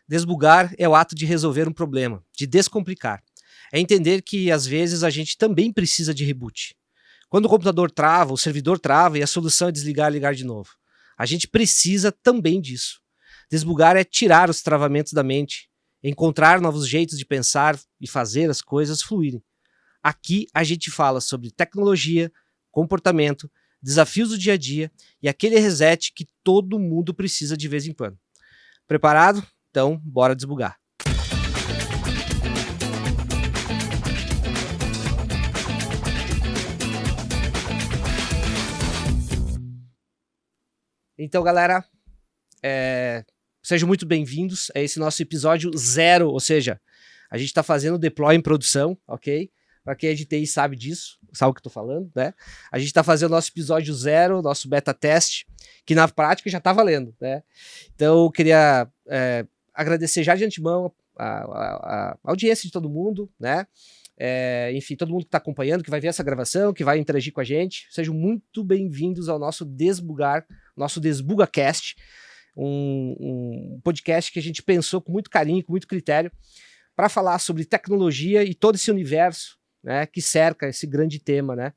Desbugar é o ato de resolver um problema, de descomplicar. É entender que, às vezes, a gente também precisa de reboot. Quando o computador trava, o servidor trava e a solução é desligar e ligar de novo. A gente precisa também disso. Desbugar é tirar os travamentos da mente, encontrar novos jeitos de pensar e fazer as coisas fluírem. Aqui a gente fala sobre tecnologia, comportamento, desafios do dia a dia e aquele reset que todo mundo precisa de vez em quando. Preparado? Então, bora desbugar. Então, galera, sejam muito bem-vindos a esse nosso episódio 0, ou seja, a gente está fazendo deploy em produção, ok? Para quem é de TI sabe disso, sabe o que eu tô falando, né? A gente está fazendo o nosso episódio 0, nosso beta teste, que na prática já está valendo, né? Então, eu queria agradecer já de antemão a audiência de todo mundo, né? Enfim, todo mundo que está acompanhando, que vai ver essa gravação, que vai interagir com a gente, sejam muito bem-vindos ao nosso nosso DesbugaCast, um podcast que a gente pensou com muito carinho, com muito critério, para falar sobre tecnologia e todo esse universo, né, que cerca esse grande tema, né,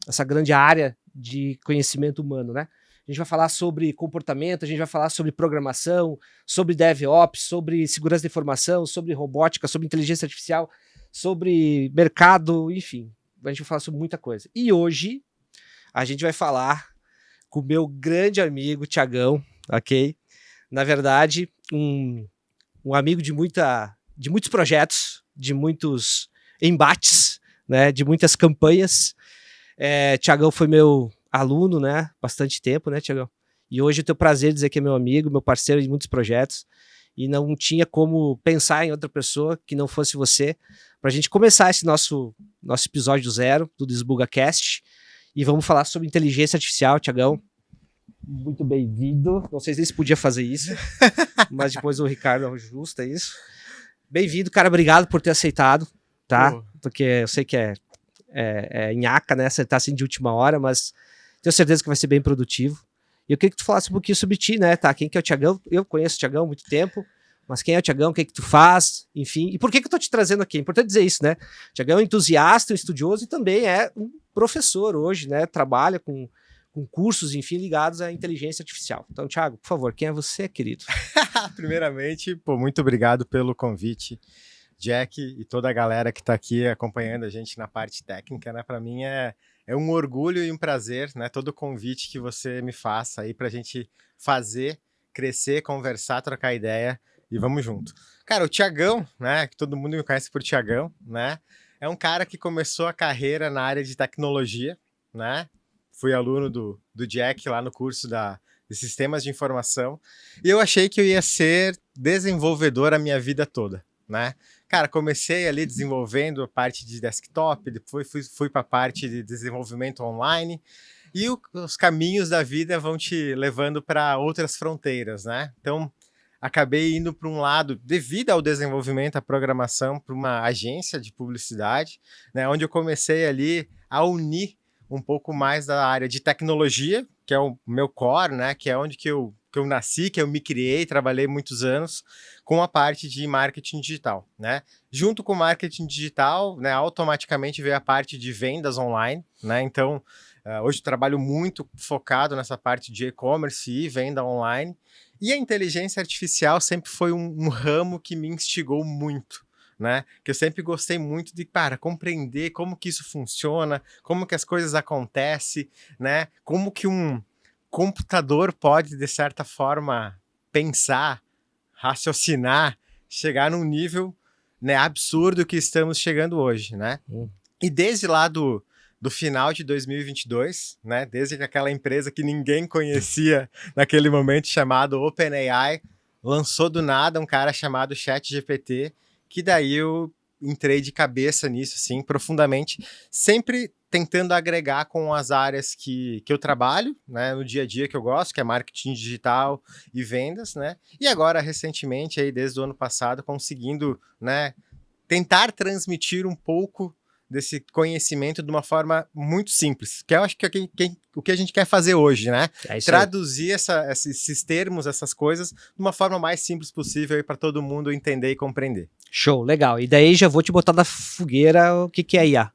essa grande área de conhecimento humano, né. A gente vai falar sobre comportamento, a gente vai falar sobre programação, sobre DevOps, sobre segurança da informação, sobre robótica, sobre inteligência artificial, sobre mercado, enfim, a gente vai falar sobre muita coisa. E hoje a gente vai falar com o meu grande amigo Thiagão, ok? Na verdade, um amigo de muitos projetos, de muitos embates, né? De muitas campanhas. Thiagão foi meu aluno, né? Bastante tempo, né, Thiagão? E hoje eu tenho o prazer de dizer que é meu amigo, meu parceiro de muitos projetos. E não tinha como pensar em outra pessoa que não fosse você, para a gente começar esse nosso episódio 0 do DesbugaCast. E vamos falar sobre inteligência artificial, Thiagão. Muito bem-vindo. Não sei se podia fazer isso, mas depois o Ricardo ajusta isso. Bem-vindo, cara. Obrigado por ter aceitado, tá? Porque eu sei que é nhaca, né? Você tá assim de última hora, mas tenho certeza que vai ser bem produtivo. E eu queria que tu falasse um pouquinho sobre ti, né? Tá? Quem que é o Thiagão? Eu conheço o Thiagão há muito tempo, mas quem é o Thiagão? O que tu faz? Enfim, e por que eu tô te trazendo aqui? É importante dizer isso, né? O Thiagão é um entusiasta, um estudioso e também é um professor hoje, né? Trabalha com cursos, enfim, ligados à inteligência artificial. Então, Thiago, por favor, quem é você, querido? Primeiramente, muito obrigado pelo convite, Jack, e toda a galera que está aqui acompanhando a gente na parte técnica, né? Para mim é um orgulho e um prazer, né? Todo convite que você me faça aí para a gente fazer, crescer, conversar, trocar ideia e vamos junto. Cara, o Thiagão, né? Que todo mundo me conhece por Thiagão, né? É um cara que começou a carreira na área de tecnologia, né? Fui aluno do Jack lá no curso de sistemas de informação e eu achei que eu ia ser desenvolvedor a minha vida toda, né? Cara, comecei ali desenvolvendo a parte de desktop, depois fui para a parte de desenvolvimento online e os caminhos da vida vão te levando para outras fronteiras, né? Então, acabei indo para um lado, devido ao desenvolvimento, à programação, para uma agência de publicidade, né? Onde eu comecei ali a unir um pouco mais da área de tecnologia, que é o meu core, né? Que é onde que eu nasci, que eu me criei, trabalhei muitos anos, com a parte de marketing digital, né? Junto com o marketing digital, né, automaticamente veio a parte de vendas online, né? Então, hoje eu trabalho muito focado nessa parte de e-commerce e venda online, e a inteligência artificial sempre foi um ramo que me instigou muito, né? Que eu sempre gostei muito de, compreender como que isso funciona, como que as coisas acontecem, né? Como que um computador pode, de certa forma, pensar, raciocinar, chegar num nível, né, absurdo que estamos chegando hoje, né? E desde lá do final de 2022, né? Desde que aquela empresa que ninguém conhecia naquele momento, chamado OpenAI, lançou do nada um cara chamado ChatGPT, que daí eu entrei de cabeça nisso, assim, profundamente, sempre tentando agregar com as áreas que eu trabalho, né, no dia a dia que eu gosto, que é marketing digital e vendas, né, e agora, recentemente, aí, desde o ano passado, conseguindo, né, tentar transmitir um pouco desse conhecimento de uma forma muito simples, que eu acho que o que a gente quer fazer hoje, né? É isso aí. Traduzir esses termos, essas coisas, de uma forma mais simples possível para todo mundo entender e compreender. Show, legal. E daí já vou te botar na fogueira o que é IA.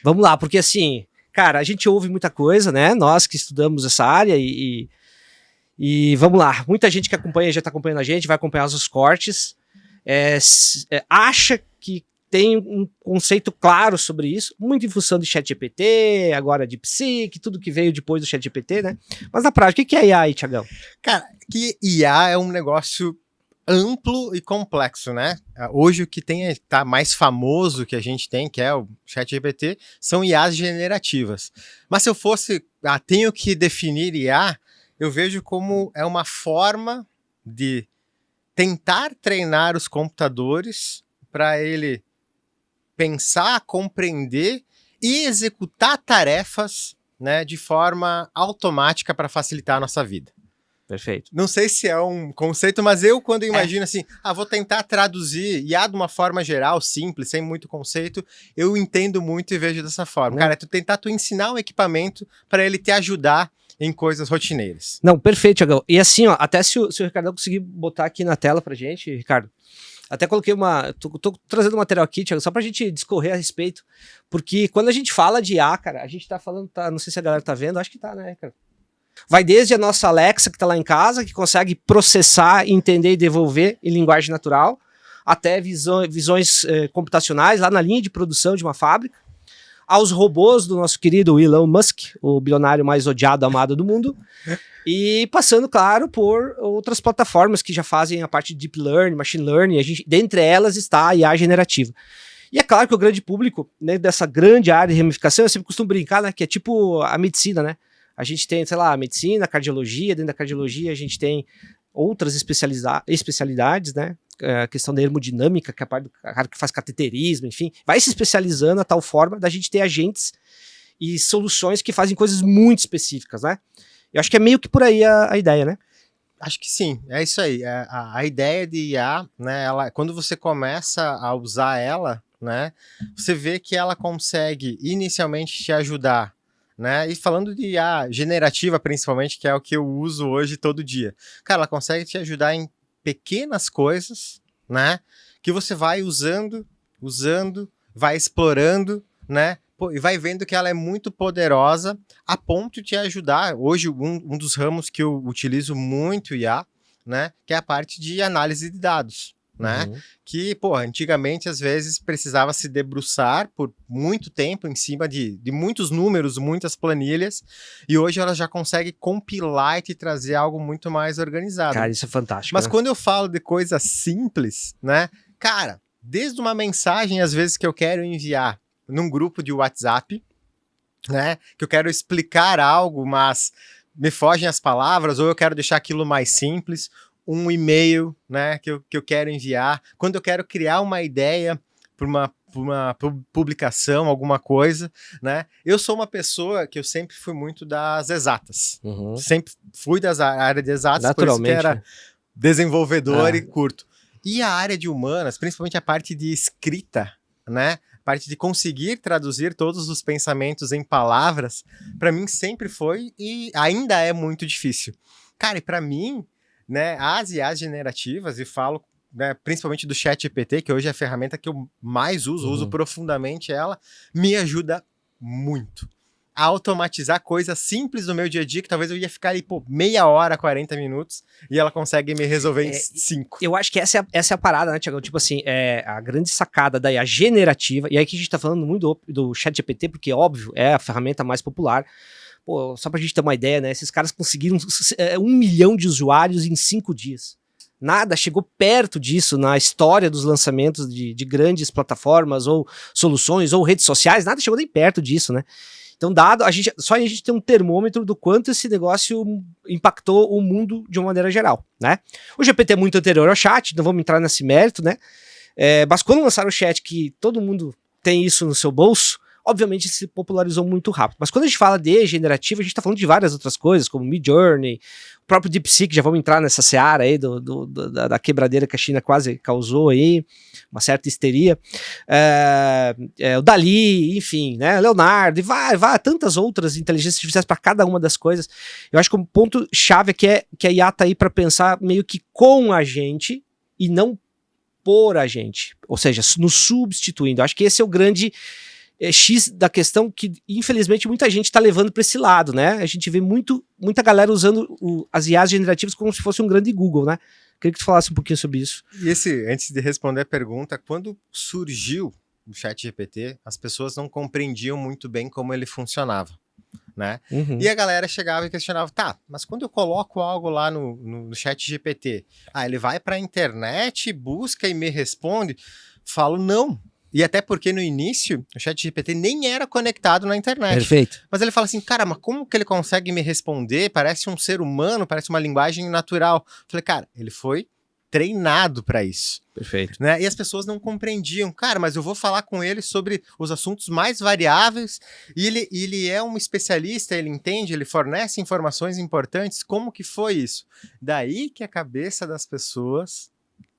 Vamos lá, porque assim, cara, a gente ouve muita coisa, né? Nós que estudamos essa área e vamos lá. Muita gente que acompanha, já está acompanhando a gente, vai acompanhar os cortes, acha que tem um conceito claro sobre isso, muito em função do ChatGPT, agora de DeepSeek, tudo que veio depois do ChatGPT, né? Mas na prática, o que é IA aí, Thiagão? Cara, que IA é um negócio amplo e complexo, né? Hoje o que tá mais famoso que a gente tem, que é o ChatGPT, são IAs generativas. Mas se eu fosse, tenho que definir IA, eu vejo como é uma forma de tentar treinar os computadores para ele pensar, compreender e executar tarefas, né, de forma automática para facilitar a nossa vida. Perfeito. Não sei se é um conceito, mas eu quando imagino assim, vou tentar traduzir IA de uma forma geral, simples, sem muito conceito, eu entendo muito e vejo dessa forma. Cara, tu ensinar um equipamento para ele te ajudar em coisas rotineiras. Não, perfeito, Thiagão. E assim, ó, até se o Ricardo conseguir botar aqui na tela pra gente, Ricardo, até coloquei tô trazendo material aqui, Thiago, só pra gente discorrer a respeito, porque quando a gente fala de IA, cara, a gente tá falando, não sei se a galera tá vendo, acho que tá, né, cara? Vai desde a nossa Alexa, que tá lá em casa, que consegue processar, entender e devolver em linguagem natural, até visões computacionais lá na linha de produção de uma fábrica, aos robôs do nosso querido Elon Musk, o bilionário mais odiado, amado do mundo, e passando, claro, por outras plataformas que já fazem a parte de Deep Learning, Machine Learning, dentre elas está a IA generativa. E é claro que o grande público, né, dessa grande área de ramificação, eu sempre costumo brincar, né, que é tipo a medicina, né? A gente tem, sei lá, a medicina, a cardiologia, dentro da cardiologia a gente tem outras especialidades, né? A questão da hemodinâmica, que é a parte do cara que faz cateterismo, enfim, vai se especializando a tal forma da gente ter agentes e soluções que fazem coisas muito específicas, né? Eu acho que é meio que por aí a ideia, né? Acho que sim, é isso aí. A ideia de IA, né, quando você começa a usar ela, né, você vê que ela consegue inicialmente te ajudar, né? E falando de IA generativa, principalmente, que é o que eu uso hoje todo dia. Cara, ela consegue te ajudar em pequenas coisas, né? Que você vai usando, vai explorando, né? E vai vendo que ela é muito poderosa a ponto de te ajudar. Hoje, um dos ramos que eu utilizo muito IA, né? Que é a parte de análise de dados. Né? Que, antigamente, às vezes, precisava se debruçar por muito tempo em cima de muitos números, muitas planilhas, e hoje ela já consegue compilar e te trazer algo muito mais organizado. Cara, isso é fantástico. Mas quando eu falo de coisa simples, né? Cara, desde uma mensagem, às vezes, que eu quero enviar num grupo de WhatsApp, né? Que eu quero explicar algo, mas me fogem as palavras, ou eu quero deixar aquilo mais simples, um e-mail, né, que eu quero enviar, quando eu quero criar uma ideia para uma publicação, alguma coisa, né? Eu sou uma pessoa que eu sempre fui muito das exatas. Sempre fui da área de exatas, por isso que era desenvolvedor e curto. E a área de humanas, principalmente a parte de escrita, né? A parte de conseguir traduzir todos os pensamentos em palavras, para mim sempre foi e ainda é muito difícil. Cara, e para mim, né, as IAs generativas, e falo, né, principalmente do ChatGPT, que hoje é a ferramenta que eu mais uso profundamente ela, me ajuda muito a automatizar coisas simples do meu dia a dia, que talvez eu ia ficar ali, meia hora, 40 minutos, e ela consegue me resolver em 5. Eu acho que essa é a parada, né, Thiago? Tipo assim, a grande sacada da IA generativa, e aí que a gente tá falando muito do ChatGPT, porque, óbvio, é a ferramenta mais popular. Só pra gente ter uma ideia, né? Esses caras conseguiram 1 milhão de usuários em 5 dias. Nada chegou perto disso na história dos lançamentos de grandes plataformas ou soluções ou redes sociais. Nada chegou nem perto disso, né? Então, só a gente tem um termômetro do quanto esse negócio impactou o mundo de uma maneira geral, né? O GPT é muito anterior ao chat, não vamos entrar nesse mérito, né? Mas quando lançaram o chat, que todo mundo tem isso no seu bolso, obviamente se popularizou muito rápido. Mas quando a gente fala de generativa, a gente está falando de várias outras coisas, como Midjourney, o próprio DeepSeek, já vamos entrar nessa seara aí da quebradeira que a China quase causou aí, uma certa histeria. O DALL-E, enfim, né, Leonardo, e vai tantas outras inteligências artificiais para cada uma das coisas. Eu acho que um ponto-chave é que a IA está aí para pensar meio que com a gente e não por a gente, ou seja, nos substituindo. Eu acho que esse é o grande X da questão que, infelizmente, muita gente está levando para esse lado, né? A gente vê muita galera usando as IAs generativas como se fosse um grande Google, né? Queria que tu falasse um pouquinho sobre isso. E antes de responder a pergunta, quando surgiu o ChatGPT, as pessoas não compreendiam muito bem como ele funcionava, né? Uhum. E a galera chegava e questionava, tá, mas quando eu coloco algo lá no ChatGPT, ele vai para a internet, busca e me responde? Falo, não. E até porque no início, o ChatGPT nem era conectado na internet. Perfeito. Mas ele fala assim, cara, mas como que ele consegue me responder? Parece um ser humano, parece uma linguagem natural. Falei, cara, ele foi treinado para isso. Perfeito. Né? E as pessoas não compreendiam. Cara, mas eu vou falar com ele sobre os assuntos mais variáveis e ele é um especialista, ele entende, ele fornece informações importantes. Como que foi isso? Daí que a cabeça das pessoas,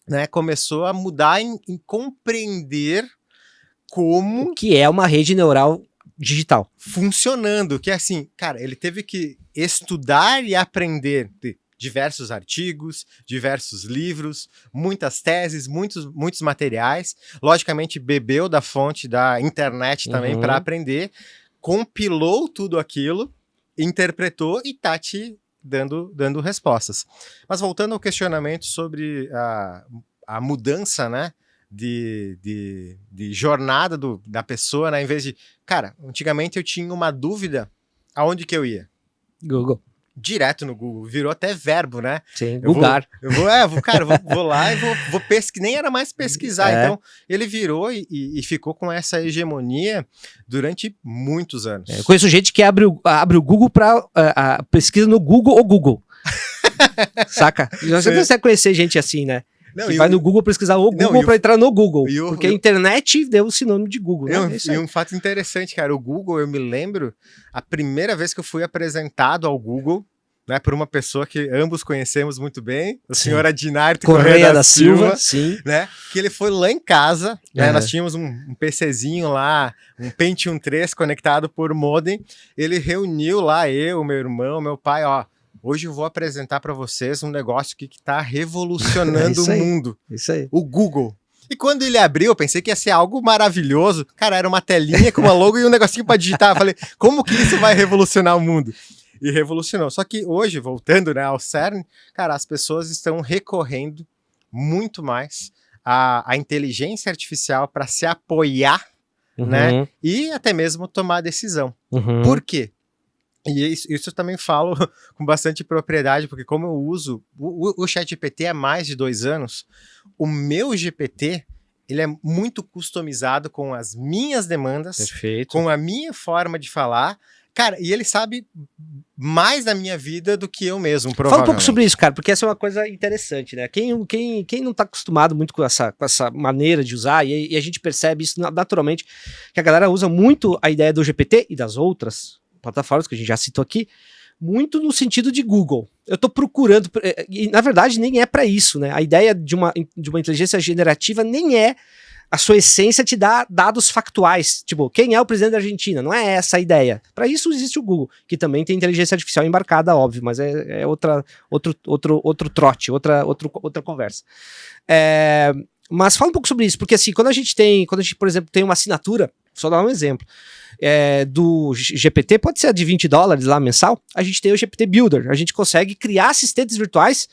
né, começou a mudar em compreender como... O que é uma rede neural digital. Funcionando, que é assim, cara, ele teve que estudar e aprender diversos artigos, diversos livros, muitas teses, muitos materiais. Logicamente, bebeu da fonte da internet também para aprender, compilou tudo aquilo, interpretou e tá te dando respostas. Mas voltando ao questionamento sobre a mudança, né, de jornada da pessoa, né, em vez de... Cara, antigamente eu tinha uma dúvida, aonde que eu ia? Google. Direto no Google, virou até verbo, né? Sim, lugar. Vou lá e vou pesquisar, nem era mais pesquisar, então ele virou e ficou com essa hegemonia durante muitos anos. Eu conheço gente que abre o Google para pesquisa no Google ou Google. Saca? Você consegue conhecer gente assim, né? Não, que vai no Google pesquisar o Google para entrar no Google. Porque a internet deu o sinônimo de Google. Né? E um fato interessante, cara, o Google, eu me lembro, a primeira vez que eu fui apresentado ao Google, né, por uma pessoa que ambos conhecemos muito bem, o senhor Adinarto Correia da Silva, sim. Né, que ele foi lá em casa, né, nós tínhamos um PCzinho lá, um Pentium 3 conectado por modem, ele reuniu lá eu, meu irmão, meu pai, hoje eu vou apresentar para vocês um negócio que está revolucionando o mundo. Isso aí. O Google. E quando ele abriu, eu pensei que ia ser algo maravilhoso. Cara, era uma telinha com uma logo e um negocinho para digitar. Eu falei, como que isso vai revolucionar o mundo? E revolucionou. Só que hoje, voltando, né, ao CERN, cara, as pessoas estão recorrendo muito mais à inteligência artificial para se apoiar, né? E até mesmo tomar decisão. Por quê? E isso eu também falo com bastante propriedade, porque como eu uso o ChatGPT há mais de 2 anos, o meu GPT, ele é muito customizado com as minhas demandas, perfeito, com a minha forma de falar, cara, e ele sabe mais da minha vida do que eu mesmo, provavelmente. Fala um pouco sobre isso, cara, porque essa é uma coisa interessante, né? Quem não tá acostumado muito com essa maneira de usar, e a gente percebe isso naturalmente, que a galera usa muito a ideia do GPT e das outras plataformas que a gente já citou aqui, muito no sentido de Google. Eu tô procurando, e na verdade nem é para isso, né? A ideia de uma inteligência generativa nem é a sua essência te dar dados factuais, tipo, quem é o presidente da Argentina? Não é essa a ideia. Para isso existe o Google, que também tem inteligência artificial embarcada, óbvio, mas é outro trote, outra conversa. Mas fala um pouco sobre isso, porque assim, quando a gente, por exemplo, tem uma assinatura, só dar um exemplo, do GPT, pode ser de $20 lá mensal, a gente tem o GPT Builder, a gente consegue criar assistentes virtuais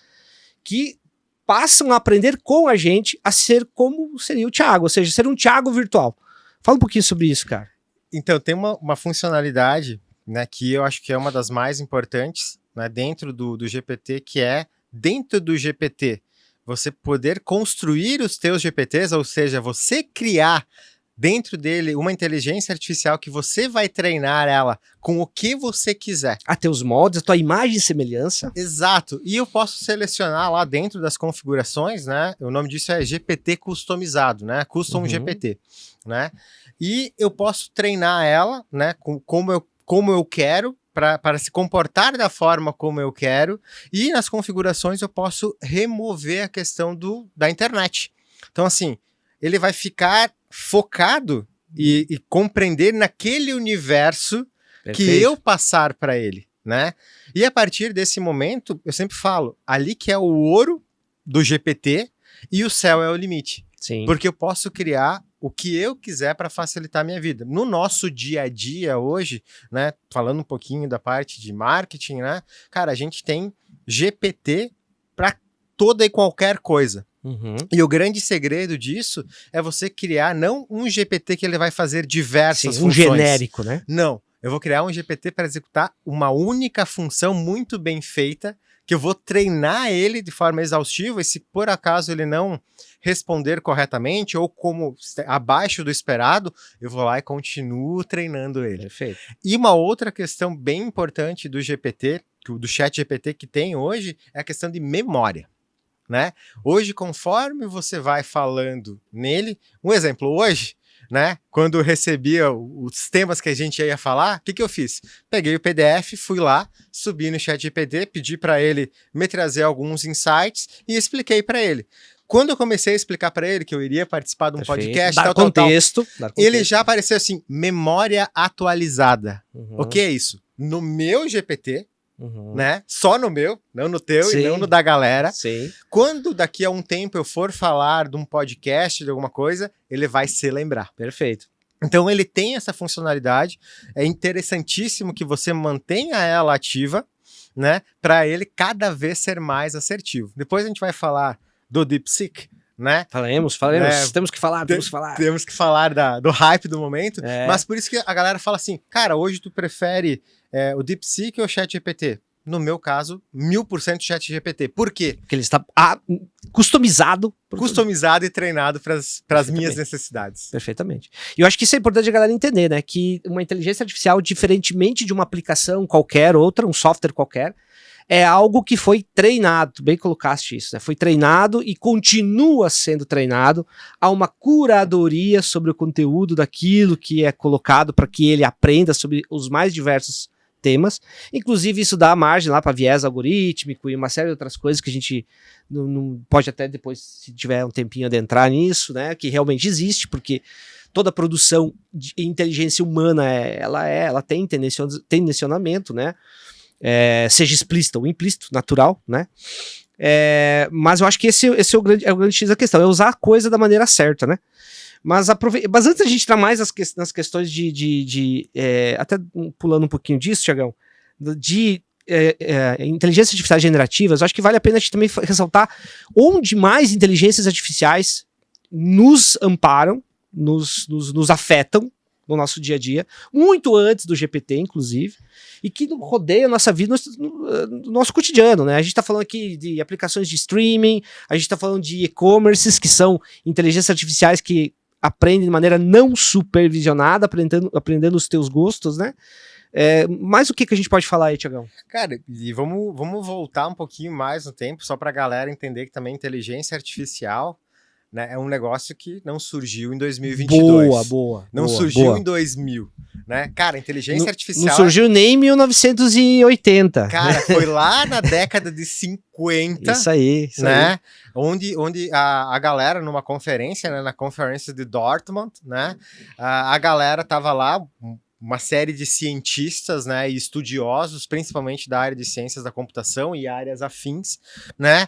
que passam a aprender com a gente a ser como seria o Thiago, ou seja, ser um Thiago virtual. Fala um pouquinho sobre isso, cara. Então, tem uma funcionalidade, né, que eu acho que é uma das mais importantes, né, dentro do GPT, que é, dentro do GPT, você poder construir os teus GPTs, ou seja, você criar dentro dele uma inteligência artificial que você vai treinar ela com o que você quiser. A teus moldes, a tua imagem e semelhança. Exato. E eu posso selecionar lá dentro das configurações, né? O nome disso é GPT customizado, né? Custom GPT, né? E eu posso treinar ela, né? Como eu quero, para se comportar da forma como eu quero. E nas configurações eu posso remover a questão da internet. Então, assim, ele vai ficar focado e compreender naquele universo que eu passar para ele, né? E a partir desse momento, eu sempre falo, ali que é o ouro do GPT e o céu é o limite. Sim. Porque eu posso criar o que eu quiser para facilitar a minha vida. No nosso dia a dia hoje, né, falando um pouquinho da parte de marketing, né, cara, a gente tem GPT para toda e qualquer coisa. E o grande segredo disso é você criar não um GPT que ele vai fazer diversas funções. Um genérico, né? Não, eu vou criar um GPT para executar uma única função muito bem feita, que eu vou treinar ele de forma exaustiva, e se por acaso ele não responder corretamente ou como abaixo do esperado, eu vou lá e continuo treinando ele. Perfeito. E uma outra questão bem importante do GPT, do chat GPT que tem hoje, é a questão de memória. Né? Hoje, conforme você vai falando nele, um exemplo, hoje, né, quando eu recebia os temas que a gente ia falar, o que eu fiz? Peguei o PDF, fui lá, subi no ChatGPT, pedi para ele me trazer alguns insights e expliquei para ele. Quando eu comecei a explicar para ele que eu iria participar de um podcast, dar contexto, ele já apareceu assim, memória atualizada. O que é isso? No meu GPT, né? Só no meu, não no teu. Sim. E não no da galera. Sim. Quando daqui a um tempo eu for falar de um podcast, de alguma coisa, ele vai se lembrar. Perfeito. Então ele tem essa funcionalidade, é interessantíssimo que você mantenha ela ativa, né? Para ele cada vez ser mais assertivo. Depois a gente vai falar do DeepSeek, né? Falaremos. Temos que falar. Temos que falar do hype do momento, mas por isso que a galera fala assim, cara, hoje tu prefere o DeepSeek ou o ChatGPT? No meu caso, 1000% ChatGPT. Por quê? Porque ele está customizado. Customizado e treinado para as minhas necessidades. Perfeitamente. E eu acho que isso é importante a galera entender, né? Que uma inteligência artificial, diferentemente de uma aplicação qualquer outra, um software qualquer, é algo que foi treinado, tu bem colocaste isso, né? Foi treinado e continua sendo treinado a uma curadoria sobre o conteúdo daquilo que é colocado para que ele aprenda sobre os mais diversos temas. Inclusive isso dá margem lá para viés algorítmico e uma série de outras coisas que a gente não pode até depois, se tiver um tempinho, adentrar nisso, né? Que realmente existe, porque toda produção de inteligência humana ela tem tendencionamento, né? Seja explícito ou implícito, natural, né? Mas eu acho que esse é o grande X da questão, é usar a coisa da maneira certa, né? Mas antes da gente entrar mais nas questões até pulando um pouquinho disso, Thiagão, de inteligências artificiais generativas, eu acho que vale a pena a gente também ressaltar onde mais inteligências artificiais nos amparam, nos afetam no nosso dia a dia, muito antes do GPT, inclusive, e que rodeia a nossa vida no nosso cotidiano, né? A gente está falando aqui de aplicações de streaming, a gente está falando de e-commerces, que são inteligências artificiais que aprendem de maneira não supervisionada, aprendendo os teus gostos, né? Mas o que a gente pode falar aí, Thiagão? Cara, e vamos voltar um pouquinho mais no tempo, só para a galera entender que também inteligência artificial, né, é um negócio que não surgiu em 2022. Não surgiu em 2000, né? Cara, inteligência artificial... Não surgiu nem em 1980. Cara, foi lá na década de 50. Isso aí. Né? Onde a galera, numa conferência, né, na conferência de Dortmund, né, a galera tava lá, uma série de cientistas, né, e estudiosos, principalmente da área de ciências da computação e áreas afins, né,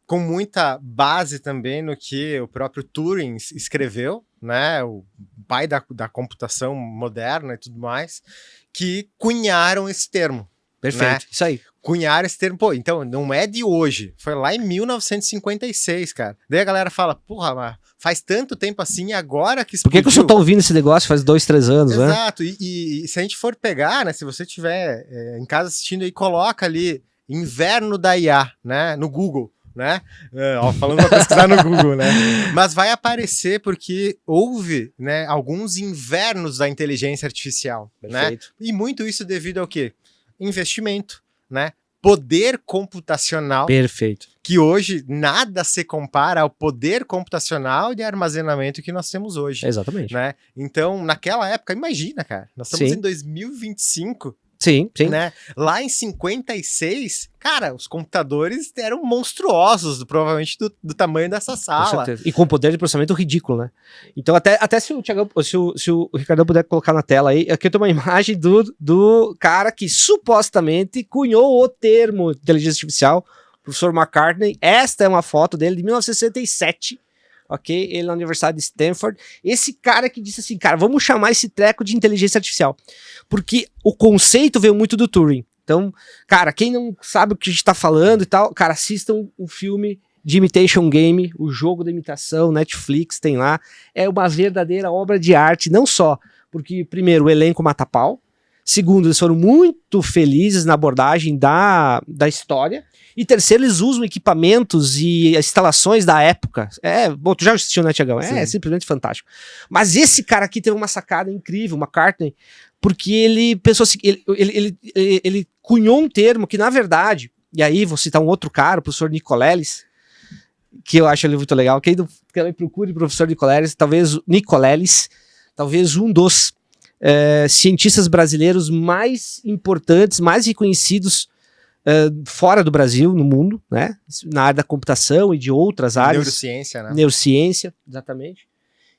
com muita base também no que o próprio Turing escreveu, né, o pai da computação moderna e tudo mais, que cunharam esse termo. Perfeito, né? Isso aí. Cunharam esse termo, pô, então não é de hoje, foi lá em 1956, cara. Daí a galera fala, porra, mas faz tanto tempo assim, agora que explodiu. Por que o senhor tá ouvindo esse negócio faz 2, 3 anos, Exato, né? Exato, e se a gente for pegar, né, se você estiver em casa assistindo aí, coloca ali, inverno da IA, né, no Google, né? Falando pra pesquisar no Google, né? Mas vai aparecer porque houve, né, alguns invernos da inteligência artificial, né? E muito isso devido ao quê? Investimento, né? Poder computacional. Perfeito. Que hoje nada se compara ao poder computacional de armazenamento que nós temos hoje. Exatamente. Né? Então, naquela época, imagina, cara, nós estamos em 2025. Sim, sim. Né? Lá em 56, cara, os computadores eram monstruosos, provavelmente do tamanho dessa sala. Com certeza. E com poder de processamento ridículo, né? Então, até se o Thiago, se o Ricardo puder colocar na tela aí, aqui eu tenho uma imagem do cara que supostamente cunhou o termo inteligência artificial, o professor McCartney. Esta é uma foto dele de 1967. Ok? Ele na Universidade de Stanford. Esse cara que disse assim, cara, vamos chamar esse treco de inteligência artificial. Porque o conceito veio muito do Turing. Então, cara, quem não sabe o que a gente tá falando e tal, cara, assistam o filme de Imitation Game, o jogo da imitação, Netflix tem lá. É uma verdadeira obra de arte, não só porque, primeiro, o elenco mata pau. Segundo, eles foram muito felizes na abordagem da história. E terceiro, eles usam equipamentos e instalações da época. Bom, tu já assistiu, né, Tiagão? É simplesmente fantástico. Mas esse cara aqui teve uma sacada incrível, McCartney, porque ele pensou assim, ele cunhou um termo que, na verdade, e aí vou citar um outro cara, o professor Nicolelis, que eu acho ele muito legal. Quem procure o professor Nicolelis, talvez um dos cientistas brasileiros mais importantes, mais reconhecidos fora do Brasil, no mundo, né? Na área da computação e de outras áreas. Neurociência, né? Neurociência, exatamente.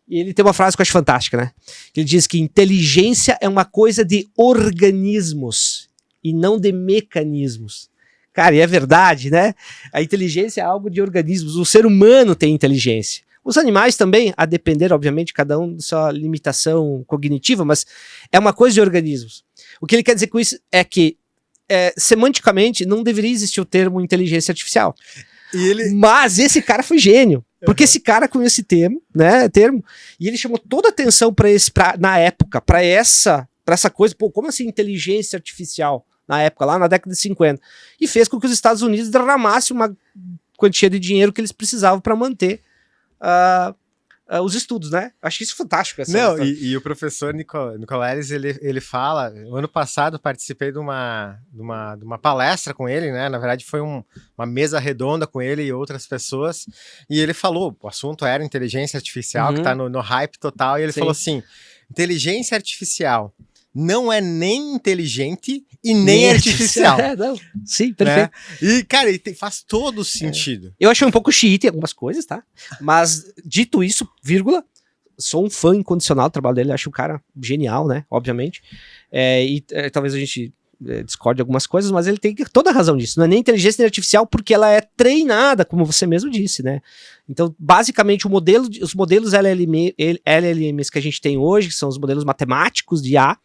E ele tem uma frase que eu acho fantástica, né? Ele diz que inteligência é uma coisa de organismos e não de mecanismos. Cara, e é verdade, né? A inteligência é algo de organismos. O ser humano tem inteligência. Os animais também, a depender, obviamente, cada um da sua limitação cognitiva, mas é uma coisa de organismos. O que ele quer dizer com isso é que, semanticamente, não deveria existir o termo inteligência artificial. Mas esse cara foi gênio. Porque esse cara com esse termo, e ele chamou toda a atenção na época, para essa coisa, pô, como assim inteligência artificial? Na época, lá na década de 50. E fez com que os Estados Unidos derramassem uma quantia de dinheiro que eles precisavam para manter os estudos, né? Acho isso fantástico. E o professor Nicolelis, ele fala, ano passado participei de uma palestra com ele, né? Na verdade foi uma mesa redonda com ele e outras pessoas, e ele falou, o assunto era inteligência artificial, que tá no hype total, e ele falou assim, inteligência artificial não é nem inteligente e nem artificial. Não. Sim, perfeito. Né? E, cara, faz todo sentido. Eu achei um pouco xiita em algumas coisas, tá? Mas, dito isso, sou um fã incondicional do trabalho dele, acho o cara genial, né? Obviamente. Talvez a gente discorde de algumas coisas, mas ele tem toda a razão disso. Não é nem inteligência nem artificial, porque ela é treinada, como você mesmo disse, né? Então, basicamente, os modelos LLMs que a gente tem hoje, que são os modelos matemáticos de IA,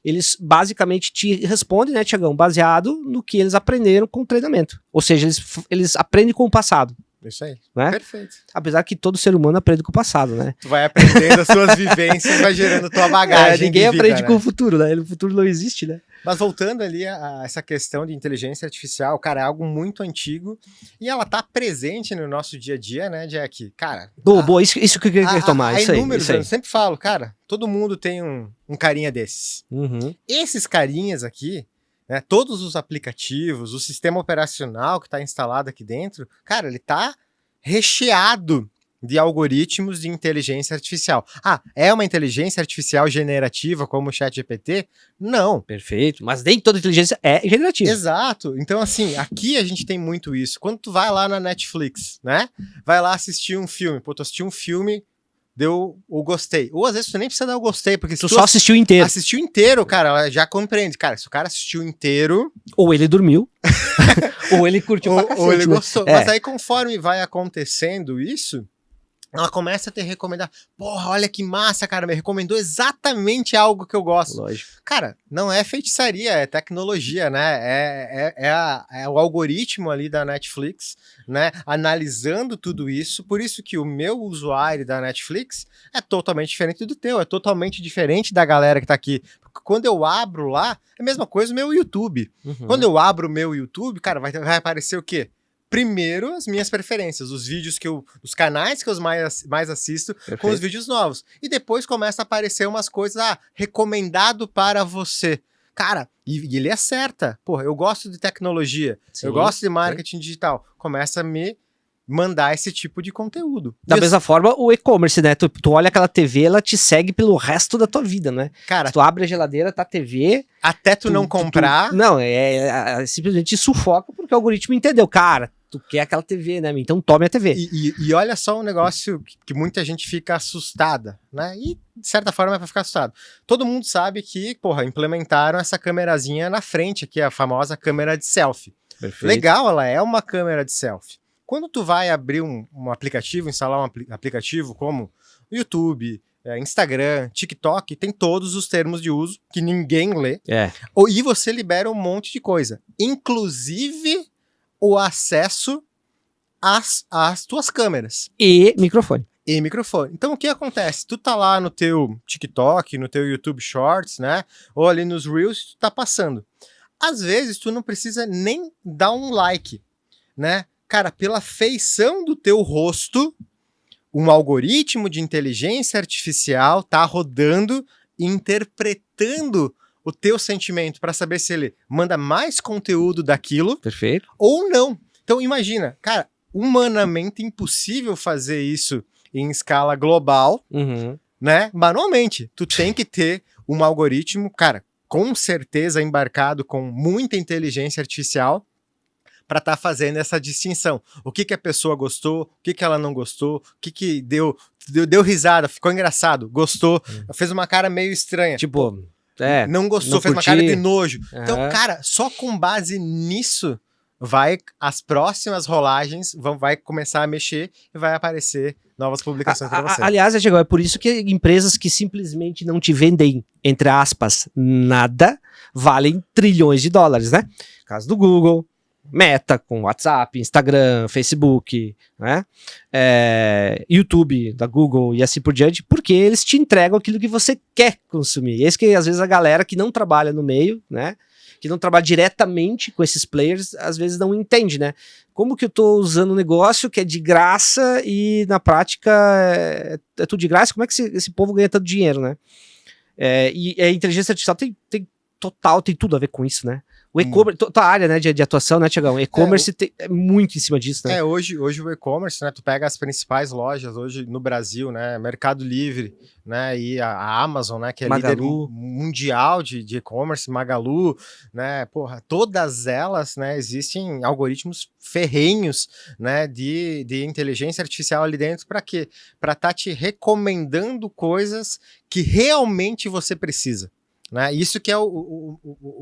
eles basicamente te respondem, né, Tiagão, baseado no que eles aprenderam com o treinamento. Ou seja, eles aprendem com o passado. Isso aí, né? Perfeito. Apesar que todo ser humano aprende com o passado, né? Tu vai aprendendo as suas vivências, vai gerando tua bagagem. Ninguém de vida, aprende né? com o futuro, né? O futuro não existe, né? Mas voltando ali a essa questão de inteligência artificial, cara, é algo muito antigo e ela tá presente no nosso dia a dia, né, Jack? Cara... Boa, isso que eu queria retomar, isso aí. Eu sempre falo, cara, todo mundo tem um carinha desses. Uhum. Esses carinhas aqui, né, todos os aplicativos, o sistema operacional que tá instalado aqui dentro, cara, ele tá recheado de algoritmos de inteligência artificial. É uma inteligência artificial generativa como o ChatGPT? Não. Perfeito, mas nem toda inteligência é generativa. Exato. Então, assim, aqui a gente tem muito isso. Quando tu vai lá na Netflix, né? Vai lá assistir um filme. Pô, tu assistiu um filme, deu o gostei. Ou às vezes tu nem precisa dar o gostei, porque se tu só assistiu inteiro. Assistiu inteiro, cara, ela já compreende. Cara, se o cara assistiu inteiro... Ou ele dormiu. Ou ele curtiu pra cacete, ou ele né? gostou. Mas aí, conforme vai acontecendo isso... ela começa a te recomendar. Porra, olha que massa, cara. Me recomendou exatamente algo que eu gosto. Lógico. Cara, não é feitiçaria, é tecnologia, né? É o algoritmo ali da Netflix, né? Analisando tudo isso. Por isso que o meu usuário da Netflix é totalmente diferente do teu. É totalmente diferente da galera que tá aqui. Porque quando eu abro lá, é a mesma coisa o meu YouTube. Uhum. Quando eu abro o meu YouTube, cara, vai aparecer o quê? primeiro as minhas preferências, os canais que eu mais assisto com os vídeos novos. E depois começa a aparecer umas coisas, recomendado para você. Cara, e ele acerta. Porra, eu gosto de tecnologia, eu gosto de marketing digital. Começa a me mandar esse tipo de conteúdo. Da mesma forma, o e-commerce, né? Tu olha aquela TV, ela te segue pelo resto da tua vida, né? Cara, se tu abre a geladeira, tá a TV... Até tu não comprar... Não, simplesmente sufoca, porque o algoritmo entendeu. Cara, tu quer aquela TV, né? Então tome a TV. E olha só um negócio que muita gente fica assustada, né? E, de certa forma, é pra ficar assustado. Todo mundo sabe que, porra, implementaram essa câmerazinha na frente, que é a famosa câmera de selfie. Perfeito. Legal, ela é uma câmera de selfie. Quando tu vai abrir um aplicativo, instalar um aplicativo como YouTube, Instagram, TikTok, tem todos os termos de uso que ninguém lê. E você libera um monte de coisa. Inclusive o acesso às tuas câmeras. E microfone. Então, o que acontece? Tu tá lá no teu TikTok, no teu YouTube Shorts, né? Ou ali nos Reels, tu tá passando. Às vezes, tu não precisa nem dar um like, né? Cara, pela feição do teu rosto, um algoritmo de inteligência artificial tá rodando e interpretando o teu sentimento para saber se ele manda mais conteúdo daquilo. Perfeito. Ou não. Então, imagina, cara, humanamente impossível fazer isso em escala global, né? Manualmente. Tu tem que ter um algoritmo, cara, com certeza embarcado com muita inteligência artificial, para estar fazendo essa distinção. O que a pessoa gostou, o que ela não gostou, o que deu risada, ficou engraçado, gostou, fez uma cara meio estranha. Tipo, não gostou, não fez uma cara de nojo. Então, cara, só com base nisso, as próximas rolagens vai começar a mexer e vai aparecer novas publicações para você. Aliás, Diego, é por isso que empresas que simplesmente não te vendem, entre aspas, nada, valem trilhões de dólares, né? Caso do Google, Meta, com WhatsApp, Instagram, Facebook, né? YouTube da Google e assim por diante, porque eles te entregam aquilo que você quer consumir. E é isso que às vezes a galera que não trabalha no meio, né? Que não trabalha diretamente com esses players, às vezes não entende, né? Como que eu tô usando um negócio que é de graça e na prática é tudo de graça? Como é que esse povo ganha tanto dinheiro, né? E a inteligência artificial tem tudo a ver com isso, né? O e-commerce, tua área, né, de atuação, né, Tiagão? E-commerce é muito em cima disso, né? Hoje o e-commerce, né, tu pega as principais lojas hoje no Brasil, né, Mercado Livre, né, e a Amazon, né, que é líder mundial de e-commerce, Magalu, né, porra, todas elas, né, existem algoritmos ferrenhos, né, de inteligência artificial ali dentro para quê? Para estar te recomendando coisas que realmente você precisa. Né? Isso que é o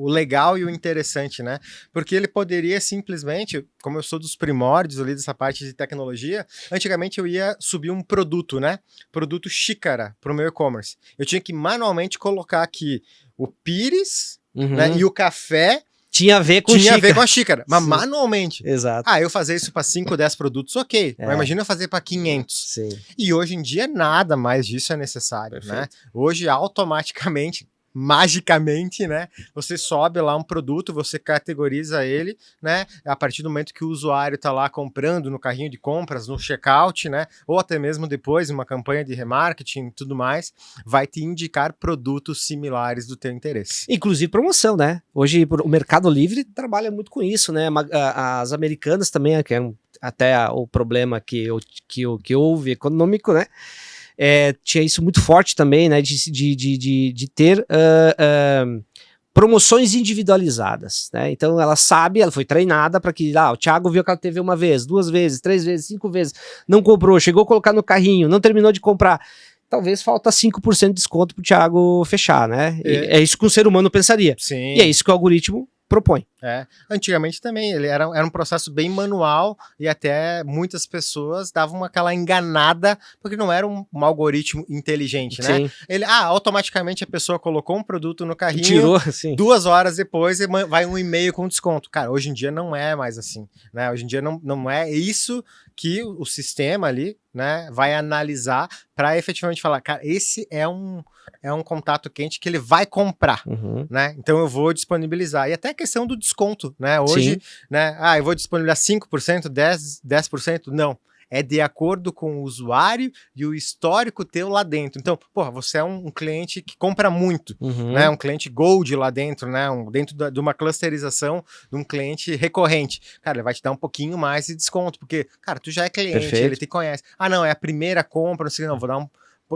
legal e o interessante, né? Porque ele poderia simplesmente, como eu sou dos primórdios ali dessa parte de tecnologia, antigamente eu ia subir um produto, né? Produto xícara para o meu e-commerce. Eu tinha que manualmente colocar aqui o pires, né? E o café tinha a ver com a xícara, mas manualmente. Exato. Eu fazer isso para 5, 10 produtos, ok. Mas imagina eu fazer para 500. Sim. E hoje em dia nada mais disso é necessário, né? Hoje automaticamente, magicamente, né, você sobe lá um produto, você categoriza ele, né, a partir do momento que o usuário tá lá comprando no carrinho de compras, no checkout, né, ou até mesmo depois, uma campanha de remarketing e tudo mais, vai te indicar produtos similares do teu interesse. Inclusive promoção, né, hoje o Mercado Livre trabalha muito com isso, né, as americanas também, que é até o problema que houve econômico, né, tinha isso muito forte também, né, de ter promoções individualizadas, né? Então ela foi treinada para que o Thiago viu aquela TV uma vez, 2 vezes, 3 vezes, 5 vezes, não comprou, chegou a colocar no carrinho, não terminou de comprar, talvez falta 5% de desconto pro Thiago fechar, né? É isso que um ser humano pensaria. Sim. E é isso que o algoritmo propõe. Antigamente também, ele era um processo bem manual e até muitas pessoas davam aquela enganada, porque não era um algoritmo inteligente, né? Sim. Ele, automaticamente a pessoa colocou um produto no carrinho, tirou, sim. 2 horas depois vai um e-mail com desconto. Cara, hoje em dia não é mais assim, né? Hoje em dia não é isso que o sistema ali, né, vai analisar para efetivamente falar, cara, esse é um contato quente que ele vai comprar, né? Então eu vou disponibilizar. E até a questão do desconto, né? Hoje, né, eu vou disponibilizar 5%, 10%? Não. É de acordo com o usuário e o histórico teu lá dentro. Então, porra, você é um cliente que compra muito, né? Um cliente gold lá dentro, né? Dentro de uma clusterização de um cliente recorrente. Cara, ele vai te dar um pouquinho mais de desconto, porque, cara, tu já é cliente, Perfeito. ele te conhece. Ah, não, é a primeira compra, não sei, não, vou dar um...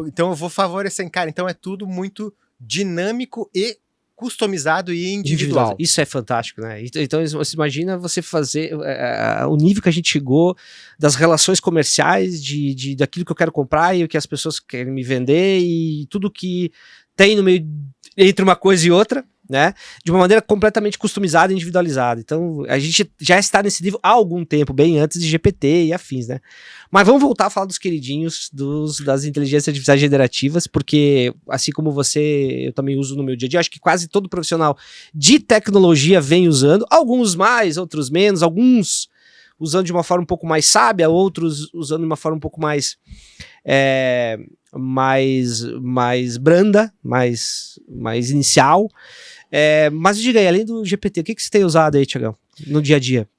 Então eu vou favorecer, cara. Então é tudo muito dinâmico e customizado e individual. Isso é fantástico, né? Então você imagina você fazer o nível que a gente chegou das relações comerciais, daquilo que eu quero comprar e o que as pessoas querem me vender e tudo que tem no meio entre uma coisa e outra, né? De uma maneira completamente customizada e individualizada. Então a gente já está nesse nível há algum tempo, bem antes de GPT e afins, né? Mas vamos voltar a falar dos queridinhos das inteligências artificiais generativas, porque assim como você, eu também uso no meu dia a dia, acho que quase todo profissional de tecnologia vem usando, alguns mais, outros menos, alguns usando de uma forma um pouco mais sábia, outros usando de uma forma um pouco mais mais branda, mais inicial. Mas diga aí, além do GPT, o que você tem usado aí, Thiagão, no dia a dia?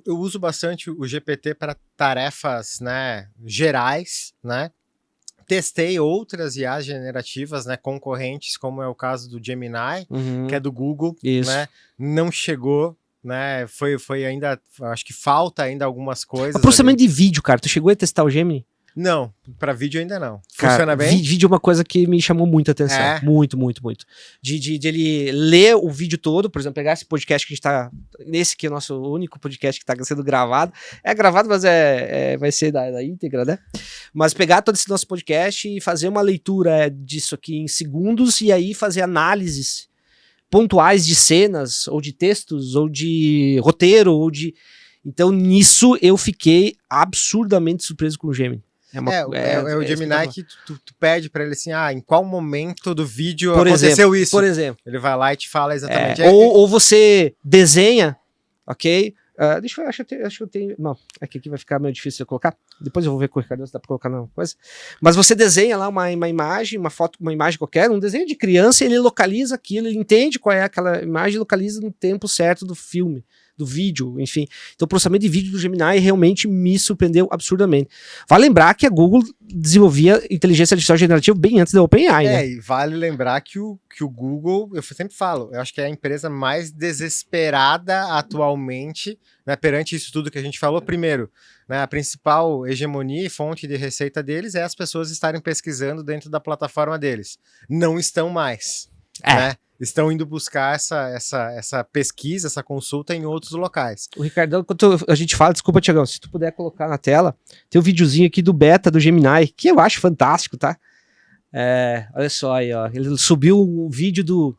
Eu uso bastante o GPT para tarefas, né, gerais, né? Testei outras IAs generativas, né, concorrentes, como é o caso do Gemini, que é do Google, né? Não chegou, né? Foi ainda, acho que falta ainda algumas coisas. O processamento de vídeo, cara, tu chegou a testar o Gemini? Não, para vídeo ainda não. Cara, funciona bem? Vídeo é uma coisa que me chamou muita atenção. Muito. De ele ler o vídeo todo, por exemplo, pegar esse podcast que a gente tá. Nesse que é o nosso único podcast que tá sendo gravado. É gravado, mas vai ser da íntegra, né? Mas pegar todo esse nosso podcast e fazer uma leitura disso aqui em segundos e aí fazer análises pontuais de cenas, ou de textos, ou de roteiro, ou de. Então, nisso eu fiquei absurdamente surpreso com o Gemini. O Gemini que tu pede pra ele assim, em qual momento do vídeo aconteceu isso? Por exemplo. Ele vai lá e te fala exatamente. Ou você desenha, ok? Deixa eu ver, acho que eu tenho... Não, aqui vai ficar meio difícil de colocar. Depois eu vou ver com o Ricardo se dá pra colocar na coisa. Mas você desenha lá uma imagem, uma foto, uma imagem qualquer, um desenho de criança, ele localiza aquilo, ele entende qual é aquela imagem, localiza no tempo certo do filme, do vídeo, enfim. Então o processamento de vídeo do Gemini realmente me surpreendeu absurdamente. Vale lembrar que a Google desenvolvia inteligência artificial generativa bem antes da OpenAI, né? E vale lembrar que o Google, eu sempre falo, eu acho que é a empresa mais desesperada atualmente, né, perante isso tudo que a gente falou. Primeiro, né, a principal hegemonia e fonte de receita deles é as pessoas estarem pesquisando dentro da plataforma deles. Não estão mais, né? Estão indo buscar essa pesquisa, essa consulta em outros locais. O Ricardão, enquanto a gente fala, desculpa, Thiagão, se tu puder colocar na tela, tem um videozinho aqui do beta do Gemini, que eu acho fantástico, tá? Olha só aí, ó. Ele subiu um vídeo do